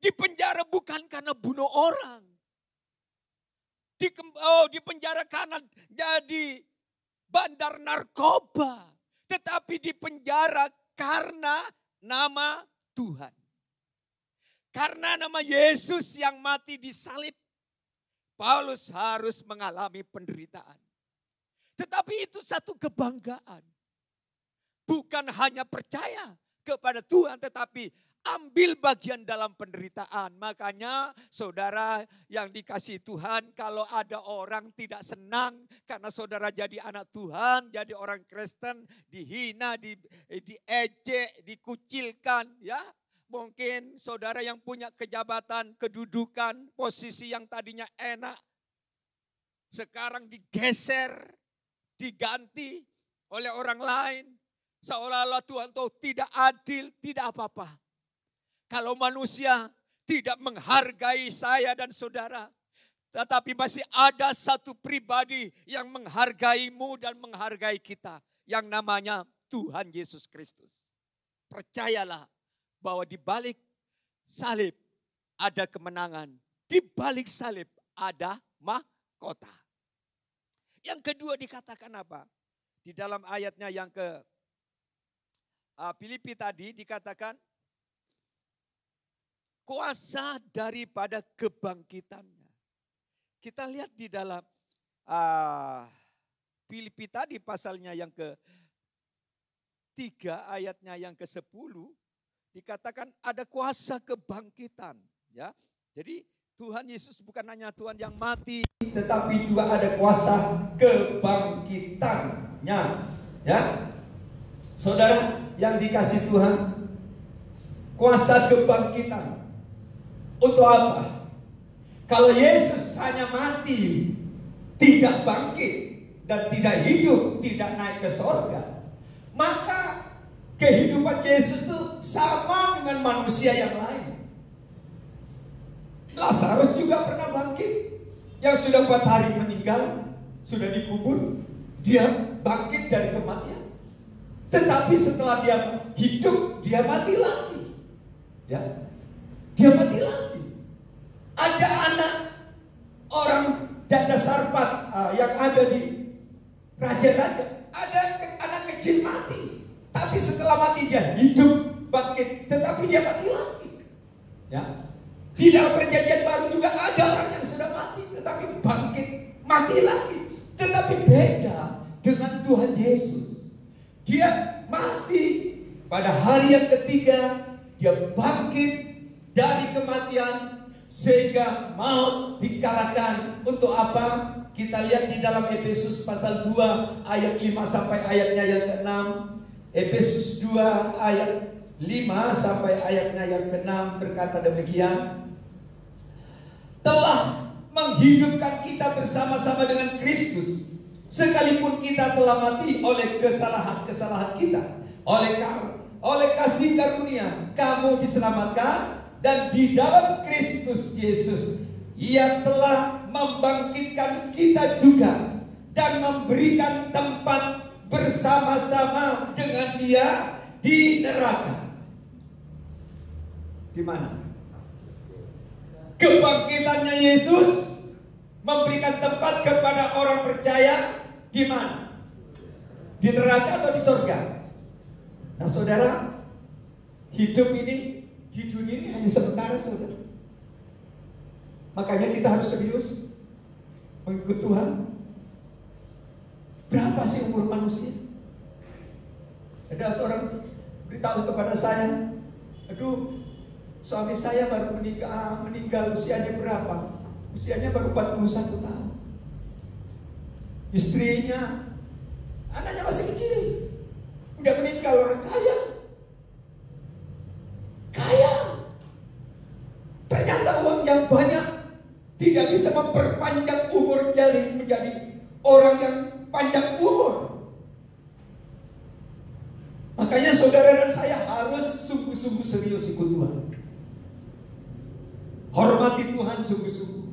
Dipenjara bukan karena bunuh orang. Dipenjara karena jadi bandar narkoba. Tetapi dipenjara karena nama Tuhan. Karena nama Yesus yang mati disalib, Paulus harus mengalami penderitaan. Tetapi itu satu kebanggaan. Bukan hanya percaya kepada Tuhan, tetapi ambil bagian dalam penderitaan. Makanya saudara yang dikasihi Tuhan, kalau ada orang tidak senang karena saudara jadi anak Tuhan, jadi orang Kristen, dihina, diejek, dikucilkan, ya. Mungkin saudara yang punya kejabatan, kedudukan, posisi yang tadinya enak, sekarang digeser, diganti oleh orang lain. Seolah-olah Tuhan tahu tidak adil, tidak apa-apa. Kalau manusia tidak menghargai saya dan saudara, tetapi masih ada satu pribadi yang menghargaimu dan menghargai kita, yang namanya Tuhan Yesus Kristus. Percayalah bahwa di balik salib ada kemenangan, di balik salib ada mahkota. Yang kedua dikatakan apa? Di dalam ayatnya yang ke Filipi tadi dikatakan kuasa daripada kebangkitannya. Kita lihat di dalam Filipi tadi pasalnya yang ke-3 ayatnya yang ke-10 dikatakan ada kuasa kebangkitan, ya. Jadi Tuhan Yesus bukan hanya Tuhan yang mati, tetapi juga ada kuasa kebangkitannya, ya. Saudara yang dikasihi Tuhan, kuasa kebangkitan untuk apa? Kalau Yesus hanya mati, tidak bangkit dan tidak hidup, tidak naik ke sorga, maka kehidupan Yesus itu sama dengan manusia yang lain. Lazarus juga pernah bangkit. Yang sudah 4 hari meninggal, sudah dikubur, dia bangkit dari kematian. Tetapi setelah dia hidup, dia mati lagi. Ya, dia mati lagi. Ada anak orang janda Sarpat yang ada di raja-raja. Ada anak kecil mati. Tapi setelah mati dia hidup, bangkit. Tetapi dia mati lagi. Ya. Di dalam perjanjian baru juga ada orang yang sudah mati, tetapi bangkit, mati lagi. Tetapi beda dengan Tuhan Yesus. Dia mati pada hari yang ketiga, dia bangkit dari kematian sehingga maut dikalahkan. Untuk apa? Kita lihat di dalam Efesus pasal 2 ayat 5 sampai ayatnya yang ke-6. Efesus 2 ayat 5 sampai ayatnya yang ke-6 berkata demikian. Telah menghidupkan kita bersama-sama dengan Kristus, sekalipun kita telah mati oleh kesalahan-kesalahan kita. Oleh kasih karunia kamu diselamatkan, dan di dalam Kristus Yesus Ia telah membangkitkan kita juga dan memberikan tempat bersama-sama dengan Dia di neraka. Di mana? Kebangkitannya Yesus memberikan tempat kepada orang percaya di mana? Di neraka atau di surga? Nah saudara, hidup ini di dunia ini hanya sementara, saudara. Makanya kita harus serius mengikut Tuhan. Berapa sih umur manusia? Ada seorang beritahu kepada saya, aduh, Suami saya baru meninggal usianya berapa? Usianya baru 41 tahun. Istrinya, anaknya masih kecil, udah meninggal, orang kaya. Kaya. Ternyata uang yang banyak tidak bisa memperpanjang umur jadi menjadi orang yang panjang umur. Makanya saudara dan saya harus sungguh-sungguh serius ikut Tuhan. Hormati Tuhan sungguh-sungguh.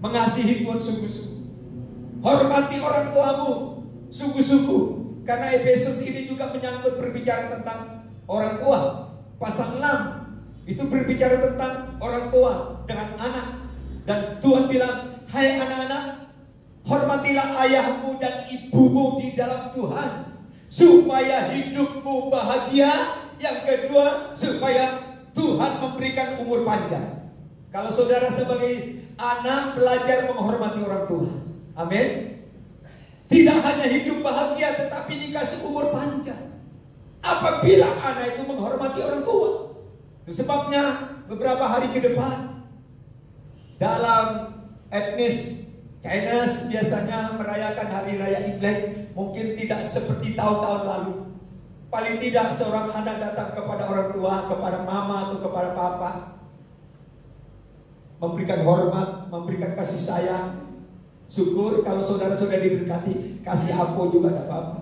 Mengasihi Tuhan sungguh-sungguh. Hormati orang tuamu sungguh-sungguh. Karena Efesus ini juga menyangkut berbicara tentang orang tua. Pasal 6 itu berbicara tentang orang tua dengan anak. Dan Tuhan bilang, hai anak-anak, hormatilah ayahmu dan ibumu di dalam Tuhan, supaya hidupmu bahagia. Yang kedua, supaya Tuhan memberikan umur panjang. Kalau saudara sebagai anak belajar menghormati orang tua, amin. Tidak hanya hidup bahagia, tetapi dikasih umur panjang. Apabila anak itu menghormati orang tua. Itu sebabnya beberapa hari ke depan dalam etnis Chinese biasanya merayakan hari raya Imlek. Mungkin tidak seperti tahun-tahun lalu. Paling tidak seorang anak datang kepada orang tua, kepada mama atau kepada papa, memberikan hormat, memberikan kasih sayang. Syukur kalau saudara-saudara diberkati, kasih ampo juga tidak apa-apa.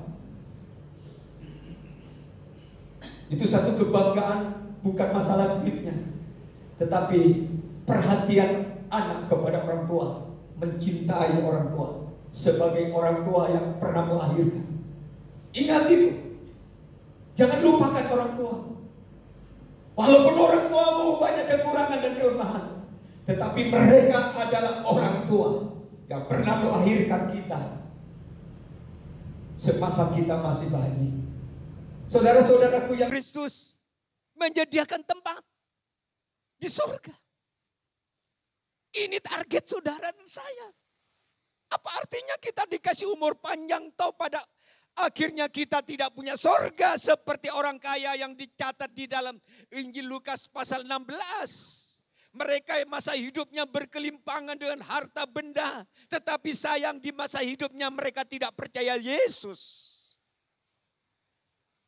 Itu satu kebanggaan, bukan masalah duitnya, tetapi perhatian anak kepada orang tua, mencintai orang tua sebagai orang tua yang pernah melahirkan. Ingat itu. Jangan lupakan orang tua. Walaupun orang tuamu banyak kekurangan dan kelemahan, tetapi mereka adalah orang tua yang pernah melahirkan kita semasa kita masih bayi. Saudara-saudaraku yang Kristus menyediakan tempat di surga. Ini target saudara dan saya. Apa artinya kita dikasih umur panjang, toh pada akhirnya kita tidak punya surga seperti orang kaya yang dicatat di dalam Injil Lukas pasal 16. Mereka masa hidupnya berkelimpangan dengan harta benda, tetapi sayang di masa hidupnya mereka tidak percaya Yesus.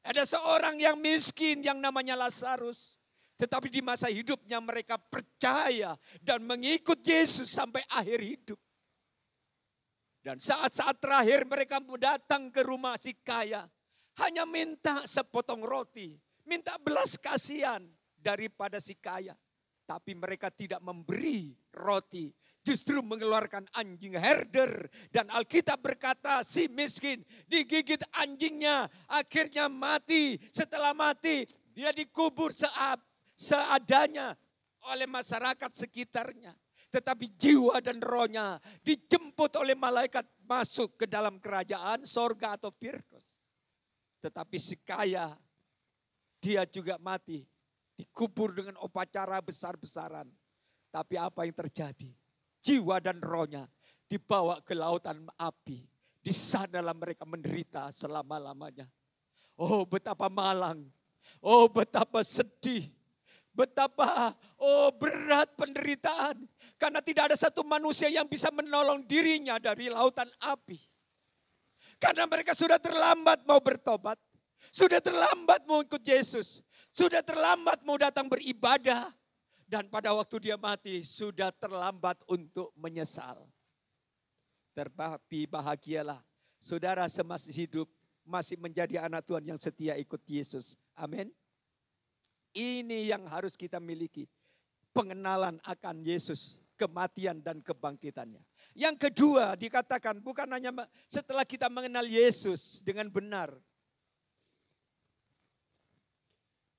Ada seorang yang miskin yang namanya Lazarus, tetapi di masa hidupnya mereka percaya dan mengikut Yesus sampai akhir hidup. Dan saat-saat terakhir mereka datang ke rumah si kaya, hanya minta sepotong roti, minta belas kasihan daripada si kaya. Tapi mereka tidak memberi roti, justru mengeluarkan anjing herder. Dan Alkitab berkata si miskin digigit anjingnya, akhirnya mati. Setelah mati dia dikubur seadanya oleh masyarakat sekitarnya. Tetapi jiwa dan rohnya dijemput oleh malaikat masuk ke dalam kerajaan sorga atau Firdaus. Tetapi si kaya, dia juga mati, dikubur dengan upacara besar-besaran. Tapi apa yang terjadi? Jiwa dan rohnya dibawa ke lautan api. Di sanalah mereka menderita selama-lamanya. Oh betapa malang, oh betapa sedih, betapa berat penderitaan. Karena tidak ada satu manusia yang bisa menolong dirinya dari lautan api. Karena mereka sudah terlambat mau bertobat. Sudah terlambat mau ikut Yesus. Sudah terlambat mau datang beribadah. Dan pada waktu dia mati sudah terlambat untuk menyesal. Tetapi bahagialah saudara semasa hidup masih menjadi anak Tuhan yang setia ikut Yesus. Amin. Ini yang harus kita miliki. Pengenalan akan Yesus, kematian dan kebangkitannya. Yang kedua dikatakan bukan hanya setelah kita mengenal Yesus dengan benar.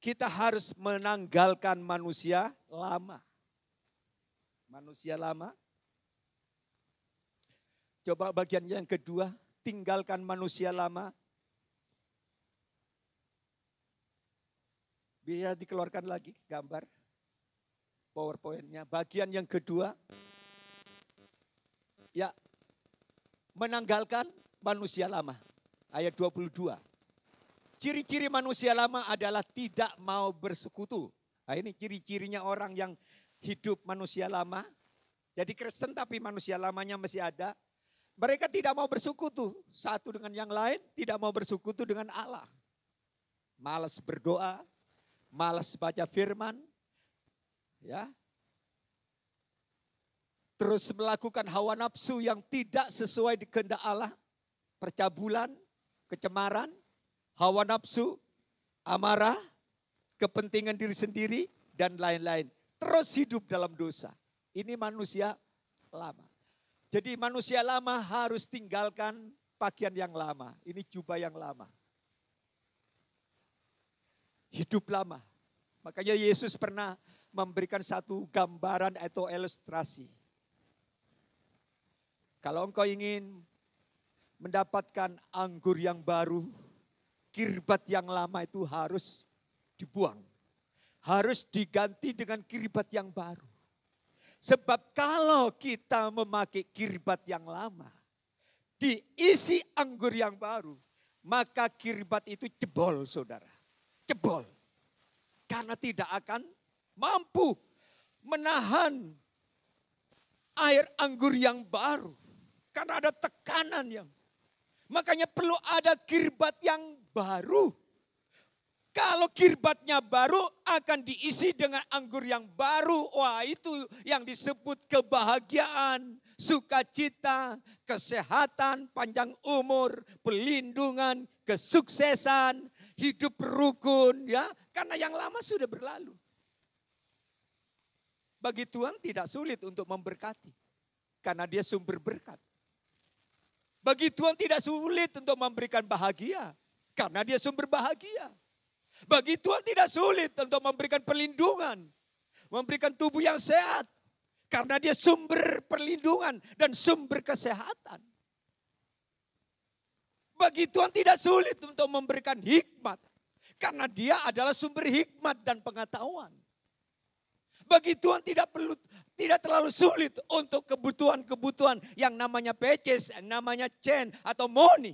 Kita harus menanggalkan manusia lama. Manusia lama. Coba bagian yang kedua, tinggalkan manusia lama. Bisa dikeluarkan lagi gambar PowerPoint-nya. Bagian yang kedua, ya, menanggalkan manusia lama. Ayat 22. Ciri-ciri manusia lama adalah tidak mau bersekutu Nah, ini ciri-cirinya orang yang hidup manusia lama. Jadi Kristen tapi manusia lamanya masih ada. Mereka tidak mau bersekutu satu dengan yang lain, tidak mau bersekutu dengan Allah. Malas berdoa, malas baca firman, ya. Terus melakukan hawa nafsu yang tidak sesuai di kehendak Allah, percabulan, kecemaran, hawa nafsu, amarah, kepentingan diri sendiri, dan lain-lain. Terus hidup dalam dosa. Ini manusia lama. Jadi manusia lama harus tinggalkan pakaian yang lama. Ini jubah yang lama. Hidup lama. Makanya Yesus pernah memberikan satu gambaran atau ilustrasi. Kalau engkau ingin mendapatkan anggur yang baru, kirbat yang lama itu harus dibuang. Harus diganti dengan kirbat yang baru. Sebab kalau kita memakai kirbat yang lama, diisi anggur yang baru, maka kirbat itu jebol, saudara. Jebol. Karena tidak akan mampu menahan air anggur yang baru. Karena ada tekanan yang. Makanya perlu ada kirbat yang baru. Kalau kirbatnya baru akan diisi dengan anggur yang baru. Wah, itu yang disebut kebahagiaan, sukacita, kesehatan, panjang umur, perlindungan, kesuksesan, hidup rukun, ya. Karena yang lama sudah berlalu. Bagi Tuhan tidak sulit untuk memberkati. Karena dia sumber berkat. Bagi Tuhan tidak sulit untuk memberikan bahagia. Karena dia sumber bahagia. Bagi Tuhan tidak sulit untuk memberikan perlindungan. Memberikan tubuh yang sehat. Karena dia sumber perlindungan dan sumber kesehatan. Bagi Tuhan tidak sulit untuk memberikan hikmat. Karena dia adalah sumber hikmat dan pengetahuan. Bagi Tuhan tidak terlalu sulit untuk kebutuhan-kebutuhan yang namanya peces, yang namanya cen atau money.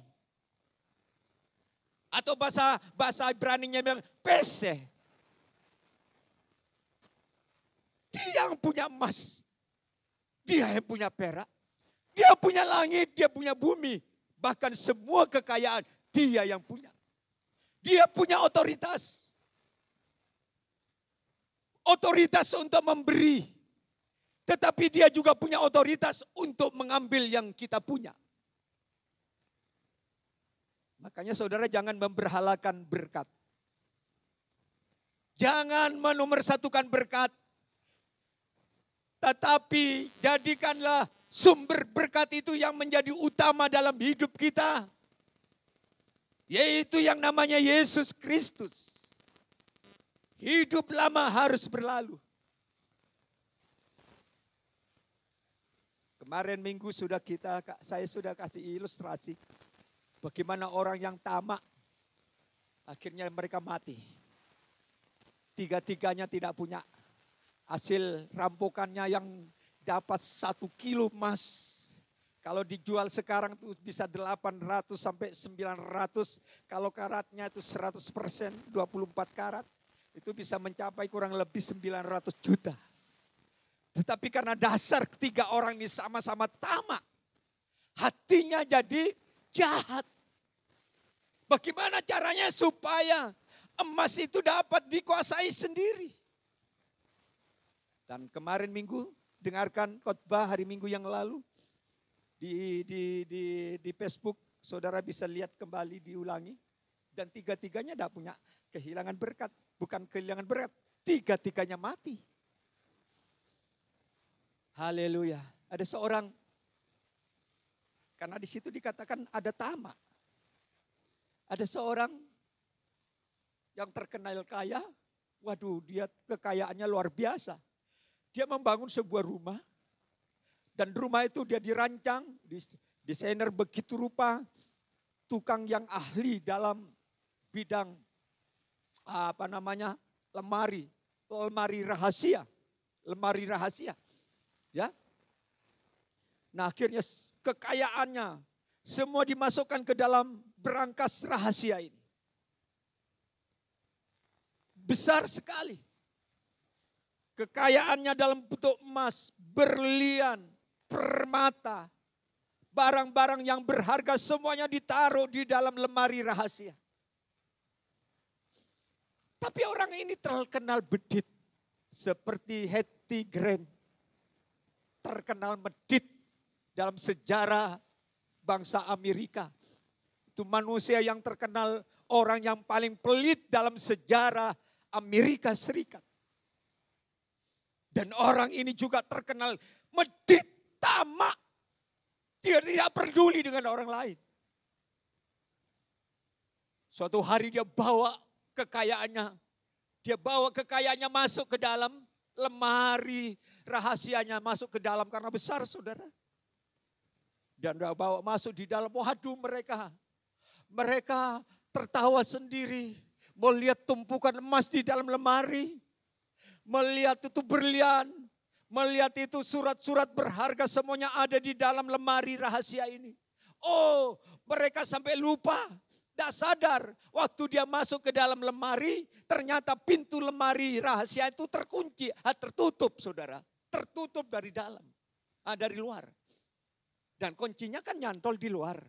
Atau bahasa Ibraninya bilang pese. Dia yang punya emas. Dia yang punya perak. Dia punya langit, dia punya bumi. Bahkan semua kekayaan dia yang punya. Dia punya otoritas. Otoritas untuk memberi. Tetapi dia juga punya otoritas untuk mengambil yang kita punya. Makanya saudara jangan memberhalakan berkat. Jangan menomorsatukan berkat. Tetapi jadikanlah sumber berkat itu yang menjadi utama dalam hidup kita. Yaitu yang namanya Yesus Kristus. Hidup lama harus berlalu. Kemarin minggu saya sudah kasih ilustrasi. Bagaimana orang yang tamak, akhirnya mereka mati. Tiga-tiganya tidak punya hasil rampokannya yang dapat 1 kilo emas. Kalau dijual sekarang itu bisa 800 sampai 900. Kalau karatnya itu 100%, 24 karat. Itu bisa mencapai kurang lebih 900 juta. Tetapi karena dasar ketiga orang ini sama-sama tamak. Hatinya jadi jahat. Bagaimana caranya supaya emas itu dapat dikuasai sendiri. Dan kemarin minggu dengarkan khotbah hari Minggu yang lalu. Di Facebook saudara bisa lihat kembali diulangi. Dan tiga-tiganya tidak punya kehilangan berkat. Bukan kehilangan berkat, tiga-tiganya mati. Haleluya. Ada seorang, karena di situ dikatakan ada tamak. Ada seorang yang terkenal kaya, waduh dia kekayaannya luar biasa. Dia membangun sebuah rumah, dan rumah itu dia dirancang, desainer begitu rupa, tukang yang ahli dalam bidang lemari rahasia. Ya. Nah, akhirnya kekayaannya semua dimasukkan ke dalam berangkas rahasia ini. Besar sekali. Kekayaannya dalam bentuk emas, berlian, permata, barang-barang yang berharga semuanya ditaruh di dalam lemari rahasia. Tapi orang ini terkenal bedit. Seperti Hetty Grant. Terkenal medit dalam sejarah bangsa Amerika. Itu manusia yang terkenal orang yang paling pelit dalam sejarah Amerika Serikat. Dan orang ini juga terkenal medit, tamak. Dia tidak peduli dengan orang lain. Suatu hari dia bawa kekayaannya. Dia bawa kekayaannya masuk ke dalam lemari rahasianya. Masuk ke dalam karena besar saudara. Dan dia bawa masuk di dalam. Waduh mereka tertawa sendiri. Melihat tumpukan emas di dalam lemari. Melihat itu berlian. Melihat itu surat-surat berharga semuanya ada di dalam lemari rahasia ini. Oh, mereka sampai lupa. Tidak sadar waktu dia masuk ke dalam lemari, ternyata pintu lemari rahasia itu terkunci, tertutup saudara. Tertutup dari dalam, dari luar. Dan kuncinya kan nyantol di luar.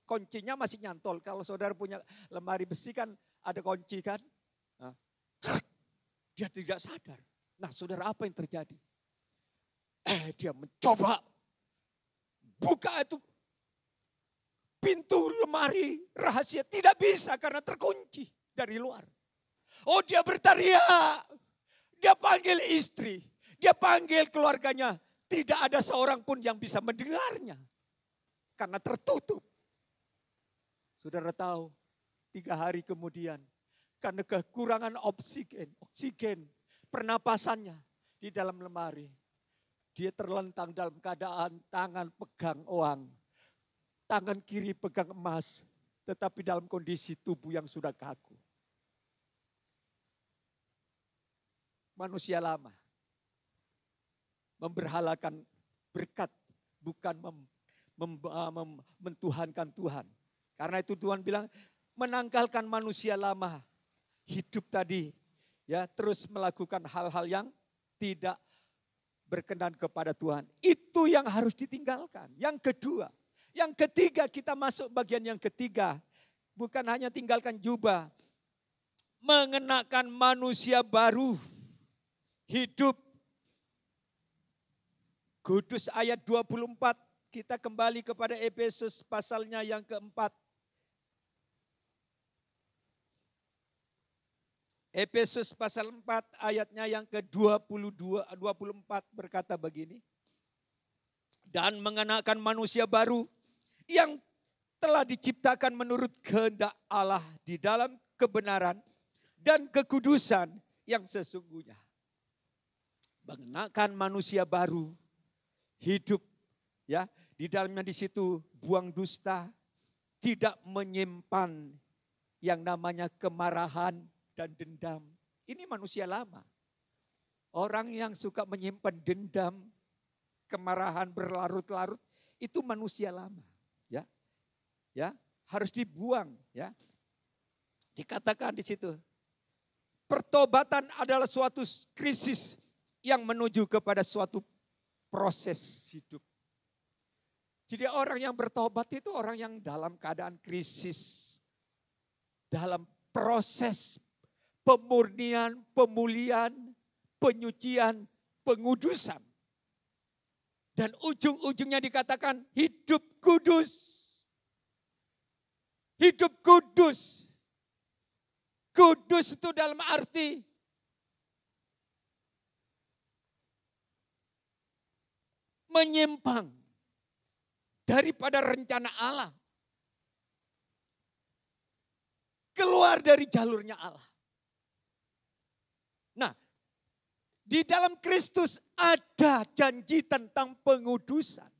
Kuncinya masih nyantol. Kalau saudara punya lemari besi kan ada kunci kan. Nah, dia tidak sadar. Nah saudara apa yang terjadi? Dia mencoba buka itu pintu lemari rahasia. Tidak bisa karena terkunci dari luar. Oh dia berteriak. Dia panggil istri. Dia panggil keluarganya. Tidak ada seorang pun yang bisa mendengarnya. Karena tertutup. Saudara tahu 3 hari kemudian. Karena kekurangan oksigen. Pernapasannya di dalam lemari. Dia terlentang dalam keadaan tangan pegang uang. Tangan kiri pegang emas. Tetapi dalam kondisi tubuh yang sudah kaku. Manusia lama. Memberhalakan berkat. Bukan mentuhankan Tuhan. Karena itu Tuhan bilang menanggalkan manusia lama. Hidup tadi. Ya, terus melakukan hal-hal yang tidak berkenan kepada Tuhan. Itu yang harus ditinggalkan. Yang kedua. Yang ketiga kita masuk bagian yang ketiga. Bukan hanya tinggalkan jubah. Mengenakan manusia baru. Hidup. Kudus ayat 24. Kita kembali kepada Efesus pasalnya yang keempat. Efesus pasal 4 ayatnya yang ke-24 berkata begini. Dan mengenakan manusia baru yang telah diciptakan menurut kehendak Allah di dalam kebenaran dan kekudusan yang sesungguhnya. Mengenakan manusia baru, hidup ya, di dalamnya di situ buang dusta, tidak menyimpan yang namanya kemarahan dan dendam. Ini manusia lama. Orang yang suka menyimpan dendam, kemarahan berlarut-larut, itu manusia lama. Ya, harus dibuang. Ya, dikatakan di situ. Pertobatan adalah suatu krisis yang menuju kepada suatu proses hidup. Jadi orang yang bertobat itu orang yang dalam keadaan krisis, dalam proses pemurnian, pemulihan, penyucian, pengudusan. Dan ujung-ujungnya dikatakan hidup kudus. Hidup kudus. Kudus itu dalam arti menyimpang daripada rencana Allah. Keluar dari jalurnya Allah. Nah, di dalam Kristus ada janji tentang pengudusan.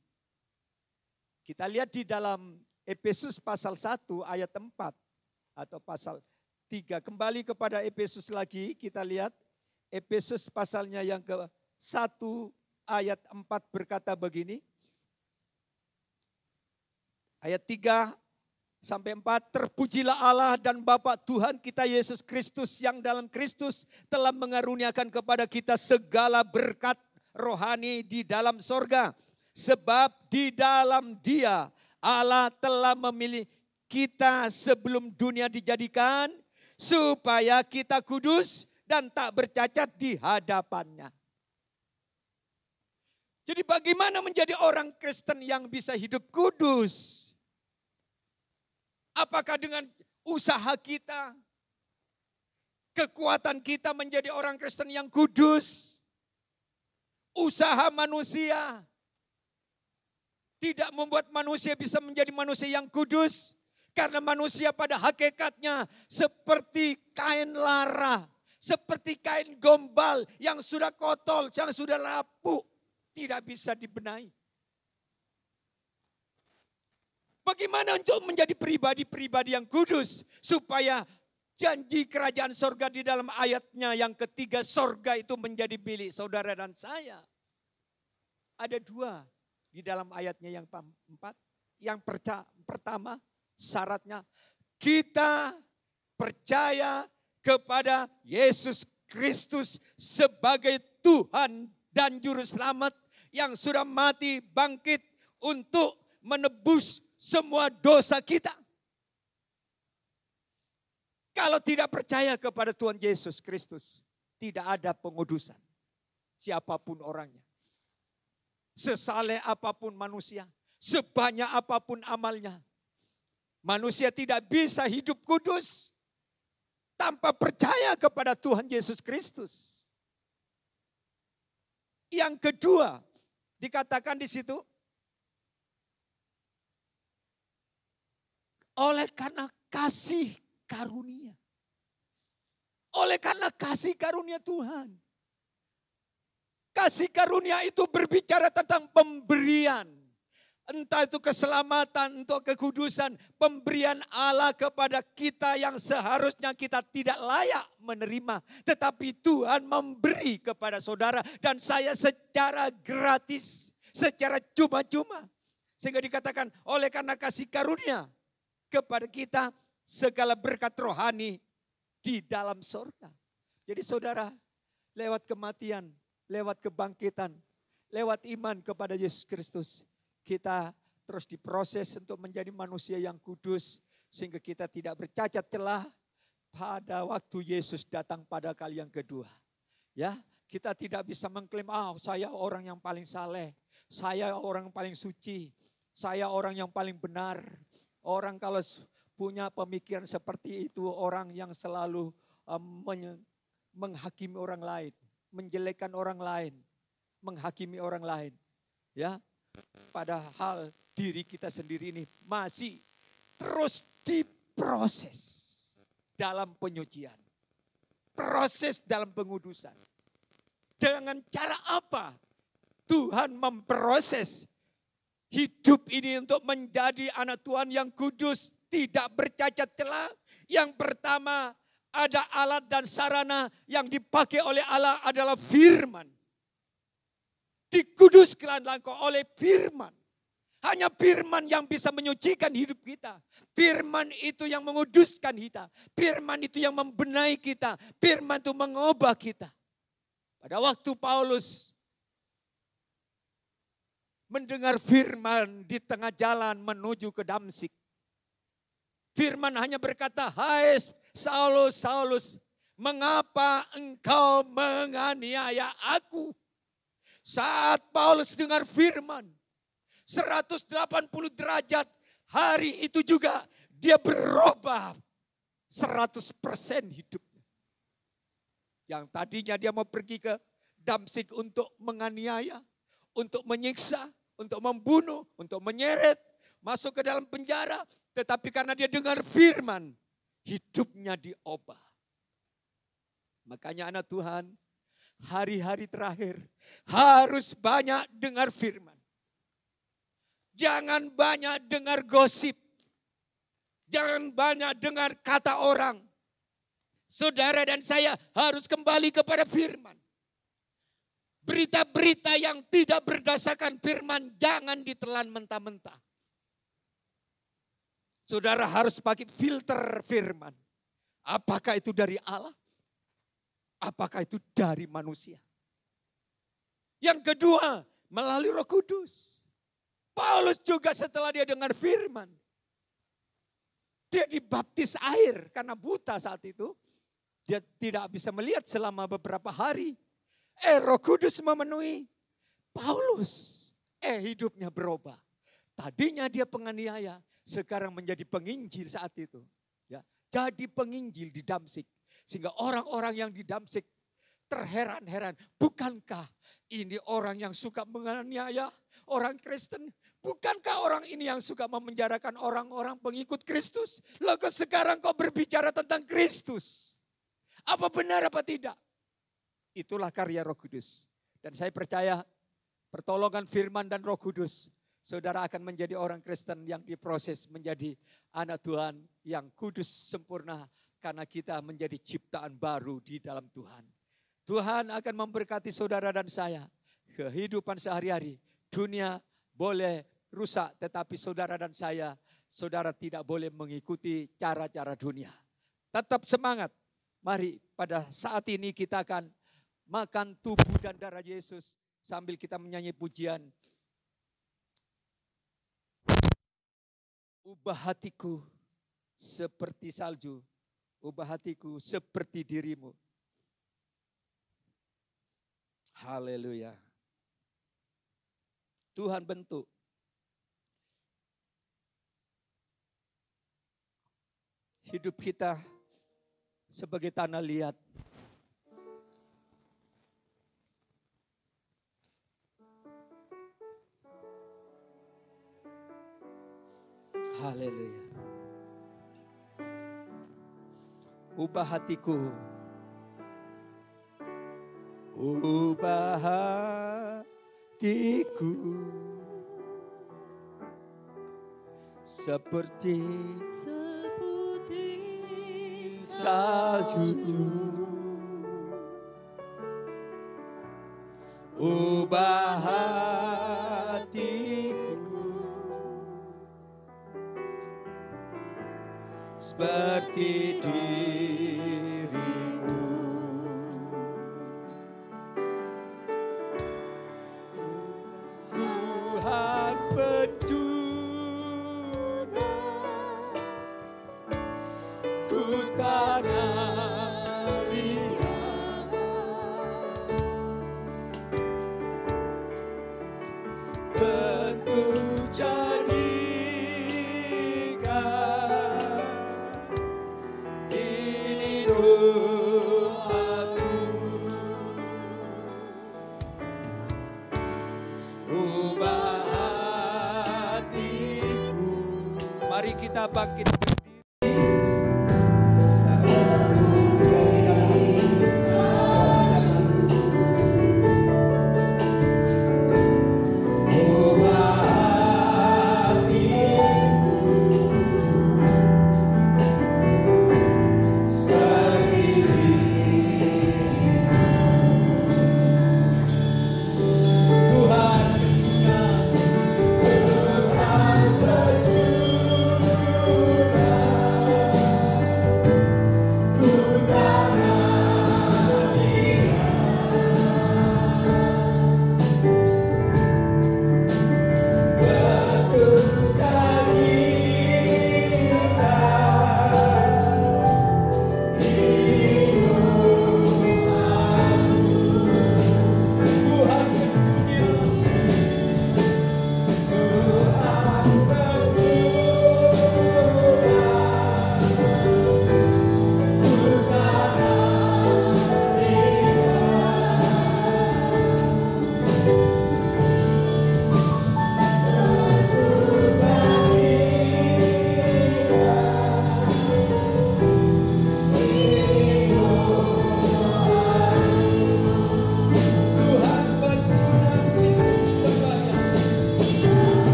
Kita lihat di dalam Efesus pasal 1 ayat 4 atau pasal 3. Kembali kepada Efesus lagi, kita lihat Efesus pasalnya yang ke-1 ayat 4 berkata begini. Ayat 3, Sampai 4, terpujilah Allah dan Bapa Tuhan kita Yesus Kristus yang dalam Kristus telah mengaruniakan kepada kita segala berkat rohani di dalam sorga. Sebab di dalam Dia Allah telah memilih kita sebelum dunia dijadikan supaya kita kudus dan tak bercacat di hadapannya. Jadi bagaimana menjadi orang Kristen yang bisa hidup kudus? Apakah dengan usaha kita, kekuatan kita menjadi orang Kristen yang kudus? Usaha manusia tidak membuat manusia bisa menjadi manusia yang kudus. Karena manusia pada hakikatnya seperti kain lara, seperti kain gombal yang sudah kotor, yang sudah lapuk, tidak bisa dibenahi. Bagaimana untuk menjadi pribadi-pribadi yang kudus supaya janji kerajaan sorga di dalam ayatnya yang ketiga, sorga itu menjadi milik saudara dan saya. Ada 2 di dalam ayatnya yang 4. Yang pertama syaratnya kita percaya kepada Yesus Kristus sebagai Tuhan dan Juru Selamat yang sudah mati bangkit untuk menebus semua dosa kita. Kalau tidak percaya kepada Tuhan Yesus Kristus, tidak ada pengudusan. Siapapun orangnya. Sesaleh apapun manusia, sebanyak apapun amalnya. Manusia tidak bisa hidup kudus tanpa percaya kepada Tuhan Yesus Kristus. Yang kedua, dikatakan di situ, oleh karena kasih karunia. Oleh karena kasih karunia Tuhan. Kasih karunia itu berbicara tentang pemberian. Entah itu keselamatan, untuk kekudusan. Pemberian Allah kepada kita yang seharusnya kita tidak layak menerima. Tetapi Tuhan memberi kepada saudara dan saya secara gratis. Secara cuma-cuma. Sehingga dikatakan oleh karena kasih karunia kepada kita segala berkat rohani di dalam surga. Jadi saudara, lewat kematian, lewat kebangkitan, lewat iman kepada Yesus Kristus, kita terus diproses untuk menjadi manusia yang kudus sehingga kita tidak bercacat celah pada waktu Yesus datang pada kali yang kedua. Ya, kita tidak bisa mengklaim, saya orang yang paling saleh, saya orang yang paling suci, saya orang yang paling benar. Orang kalau punya pemikiran seperti itu, orang yang selalu menghakimi orang lain, menjelekkan orang lain, menghakimi orang lain. Ya, padahal diri kita sendiri ini masih terus diproses dalam penyucian. Proses dalam pengudusan. Dengan cara apa Tuhan memproses hidup ini untuk menjadi anak Tuhan yang kudus, tidak bercacat celah. Yang pertama, ada alat dan sarana yang dipakai oleh Allah adalah firman. Dikuduskan engkau oleh firman. Hanya firman yang bisa menyucikan hidup kita. Firman itu yang menguduskan kita. Firman itu yang membenahi kita. Firman itu mengubah kita. Pada waktu Paulus mendengar firman di tengah jalan menuju ke Damsyik. Firman hanya berkata, "Hai Saulus, Saulus, mengapa engkau menganiaya aku?" Saat Paulus dengar firman, 180 derajat, hari itu juga dia berubah 100% hidupnya. Yang tadinya dia mau pergi ke Damsyik untuk menganiaya, untuk menyiksa, untuk membunuh, untuk menyeret, masuk ke dalam penjara. Tetapi karena dia dengar firman, hidupnya diubah. Makanya anak Tuhan, hari-hari terakhir harus banyak dengar firman. Jangan banyak dengar gosip. Jangan banyak dengar kata orang. Saudara dan saya harus kembali kepada firman. Berita-berita yang tidak berdasarkan firman jangan ditelan mentah-mentah. Saudara harus pakai filter firman. Apakah itu dari Allah? Apakah itu dari manusia? Yang kedua, melalui Roh Kudus. Paulus juga setelah dia dengar firman, dia dibaptis air karena buta saat itu. Dia tidak bisa melihat selama beberapa hari. Roh Kudus memenuhi Paulus. Hidupnya berubah. Tadinya dia penganiaya, sekarang menjadi penginjil saat itu. Ya, jadi penginjil di Damsyik. Sehingga orang-orang yang di Damsyik terheran-heran. Bukankah ini orang yang suka menganiaya orang Kristen? Bukankah orang ini yang suka memenjarakan orang-orang pengikut Kristus? Lalu kok sekarang kau berbicara tentang Kristus? Apa benar apa tidak? Itulah karya Roh Kudus. Dan saya percaya pertolongan firman dan Roh Kudus, saudara akan menjadi orang Kristen yang diproses menjadi anak Tuhan yang kudus sempurna. Karena kita menjadi ciptaan baru di dalam Tuhan. Tuhan akan memberkati saudara dan saya. Kehidupan sehari-hari, dunia boleh rusak, tetapi saudara dan saya, saudara tidak boleh mengikuti cara-cara dunia. Tetap semangat. Mari pada saat ini kita akan makan tubuh dan darah Yesus sambil kita menyanyi pujian. Ubah hatiku seperti salju, ubah hatiku seperti dirimu. Haleluya. Tuhan bentuk. Hidup kita sebagai tanah liat. Haleluya. Ubah hatiku. Ubah hatiku seperti salju. Ubah hatiku seperti dirimu. Tuhan penjuna ku tanah liat, tentu jadikan ini doaku. Ubah hatiku. Mari kita bangkit berdiri. Tuhan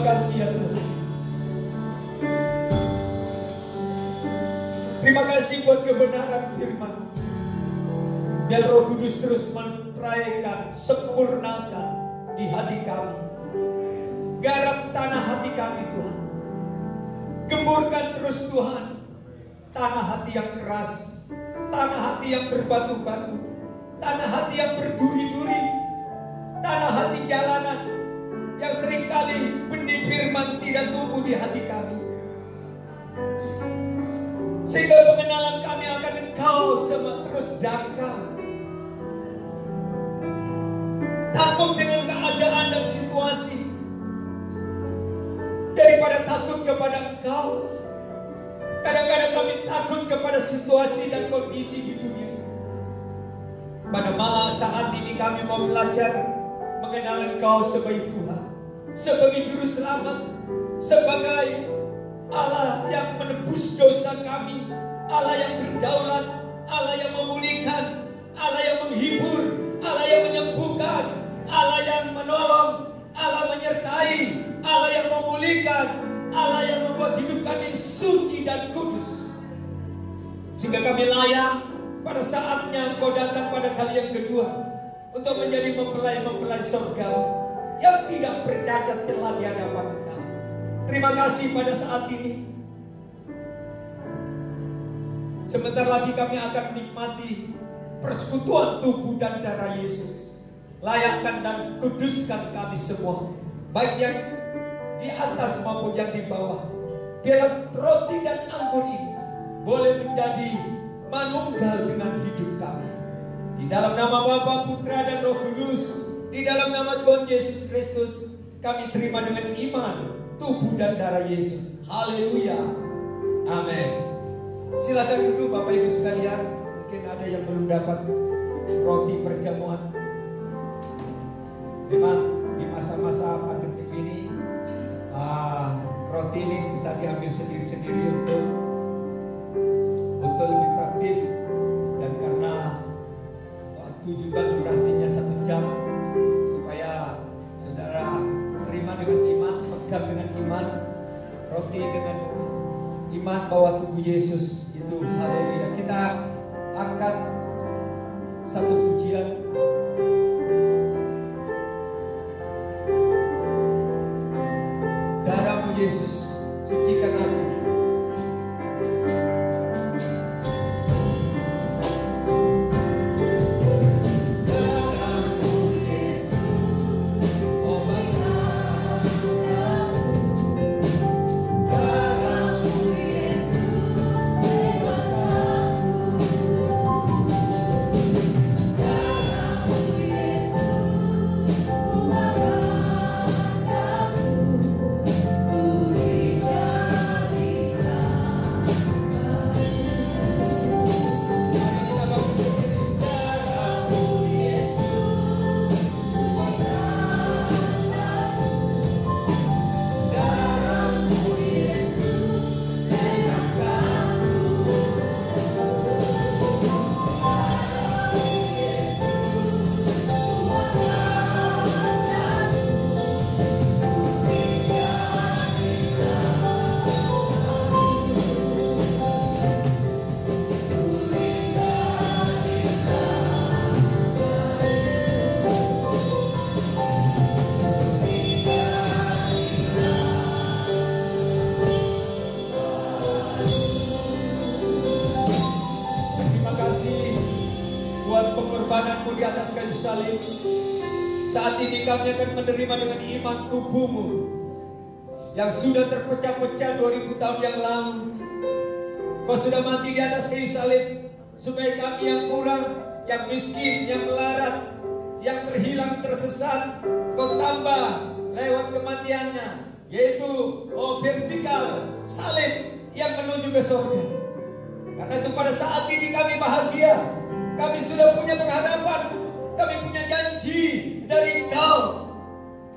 kasih ya Tuhan. Terima kasih buat kebenaran firman. Biar Roh Kudus terus mentraikan, sempurnakan di hati kami. Garap tanah hati kami Tuhan. Gemburkan terus Tuhan tanah hati yang keras, tanah hati yang berbatu-batu, tanah hati yang berduri-duri, tanah hati jalanan yang seringkali benih firman tidak tumbuh di hati kami. Sehingga pengenalan kami akan Engkau terus dangkal. Takut dengan keadaan dan situasi daripada takut kepada Engkau. Kadang-kadang kami takut kepada situasi dan kondisi di dunia ini. Pada saat ini kami mau belajar mengenal Engkau sebagai Tuhan, sebagai Juru Selamat, sebagai Allah yang menebus dosa kami, Allah yang berdaulat, Allah yang memulihkan, Allah yang menghibur, Allah yang menyembuhkan, Allah yang menolong, Allah menyertai, Allah yang memulihkan, Allah yang membuat hidup kami suci dan kudus. Sehingga kami layak pada saatnya Engkau datang pada kali yang kedua untuk menjadi mempelai-mempelai surgawi yang tidak bercacat celah di hadapan Engkau. Terima kasih pada saat ini. Sebentar lagi kami akan menikmati persekutuan tubuh dan darah Yesus. Layakkan dan kuduskan kami semua, baik yang di atas maupun yang di bawah. Biarlah roti dan anggur ini boleh menjadi manunggal dengan hidup kami. Di dalam nama Bapa, Putra dan Roh Kudus, di dalam nama Tuhan Yesus Kristus, kami terima dengan iman tubuh dan darah Yesus. Haleluya. Amin. Silakan duduk Bapak Ibu sekalian. Mungkin ada yang belum dapat roti perjamuan. Memang di masa-masa pandemi ini roti ini bisa diambil sendiri-sendiri untuk lebih praktis, dan karena waktu juga durasinya 1 jam, supaya saudara terima dengan iman, pegang dengan iman, roti dengan iman bahwa tubuh Yesus itu. Haleluya. Kita angkat satu pujian. Darah-Mu Yesus, sucikan aku. Pengorbanan-Mu di atas kayu salib. Saat ini kami akan menerima dengan iman tubuh-Mu yang sudah terpecah-pecah 2000 tahun yang lalu. Kau sudah mati di atas kayu salib supaya kami yang kurang, yang miskin, yang melarat, yang terhilang, tersesat, Kau tambah lewat kematiannya, yaitu vertikal salib yang menuju ke surga. Karena itu pada saat ini kami bahagia. Kami sudah punya pengharapan, kami punya janji dari Engkau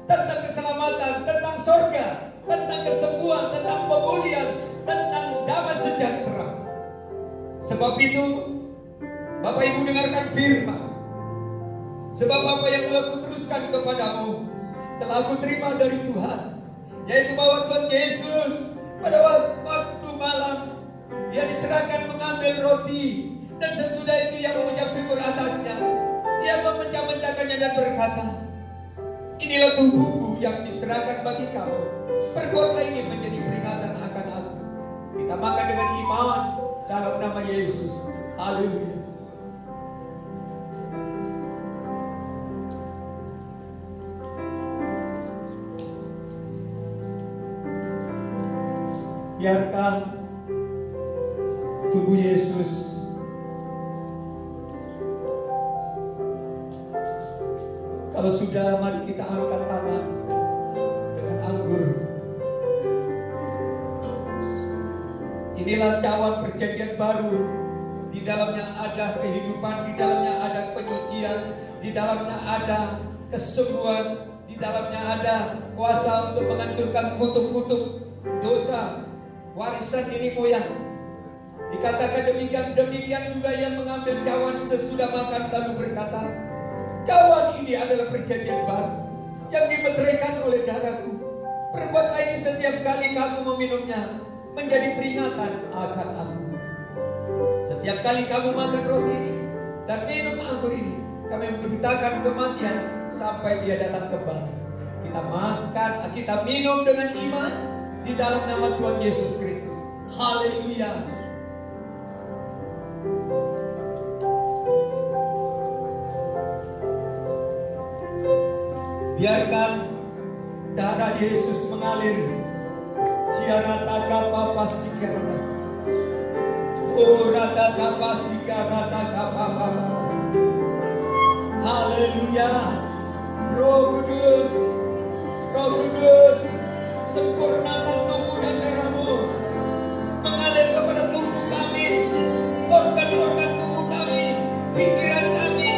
tentang keselamatan, tentang surga, tentang kesembuhan, tentang pemulihan, tentang damai sejahtera. Sebab itu, Bapak Ibu dengarkan firman. Sebab apa yang telah kuteruskan kepadamu, telah aku terima dari Tuhan, yaitu bahwa Tuhan Yesus pada waktu malam Ia diserahkan mengambil roti, dan sesudah itu Ia mengucap syukur atasnya. Ia memecah-mecahkannya dan berkata, inilah tubuhku yang diserahkan bagi kamu. Perbuatlah ini menjadi peringatan akan aku. Kita makan dengan iman dalam nama Yesus. Haleluya. Biarkan tubuh Yesus kalau sudah, mari kita angkat tangan dengan anggur. Inilah cawan perjanjian baru. Di dalamnya ada kehidupan, di dalamnya ada penyucian, di dalamnya ada kesembuhan, di dalamnya ada kuasa untuk menghancurkan kutuk-kutuk dosa warisan nenek moyang. Dikatakan demikian juga yang mengambil cawan sesudah makan lalu berkata, cawan ini adalah perjanjian baru yang dimeteraikan oleh darahku. Perbuatlah ini setiap kali kamu meminumnya menjadi peringatan akan aku. Setiap kali kamu makan roti ini dan minum anggur ini, kami memberitakan kematian sampai Ia datang kembali. Kita makan, kita minum dengan iman di dalam nama Tuhan Yesus Kristus. Haleluya. Biarkan darah Yesus mengalir. Ciarata kapapa sikarata. Oh rata kapa sikarata kapapa. Haleluya. Roh Kudus, sempurnakan tubuh dan darah-Mu, mengalir kepada tubuh kami, organ-organ tubuh kami, pikiran kami,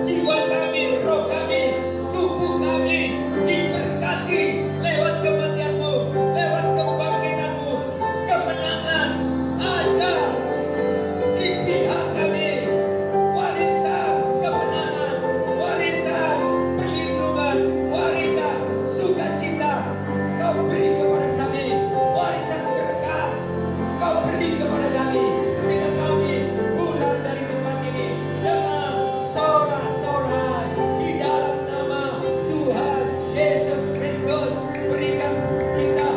jiwa kami, roh kami, tubuh kami diberkati lewat kematian-Mu, lewat kebangkitan-Mu. Kemenangan ada di pihak kami, warisan kemenangan, warisan perlindungan, warisan sukacita Kau beri kepada kami, warisan berkat Kau beri kepada kami, sehingga kami pulang dari tempat ini dengan sorak-sorai di dalam nama Tuhan Yesus Kristus. Berikan kita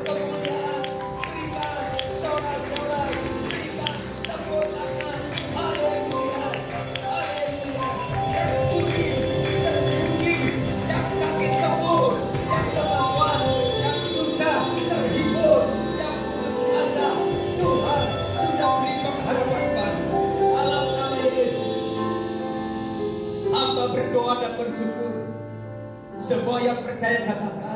kemuliaan, berikan sorak-sorai, berikan tepuk tangan. Haleluya, haleluya. Terpuji, yang sakit sembuh, yang lemah kuat, yang susah terhibur, yang putus asa. Tuhan sudah beri pengharapan baru. Dalam nama Yesus, hamba berdoa dan bersyukur. Semua yang percaya katakan.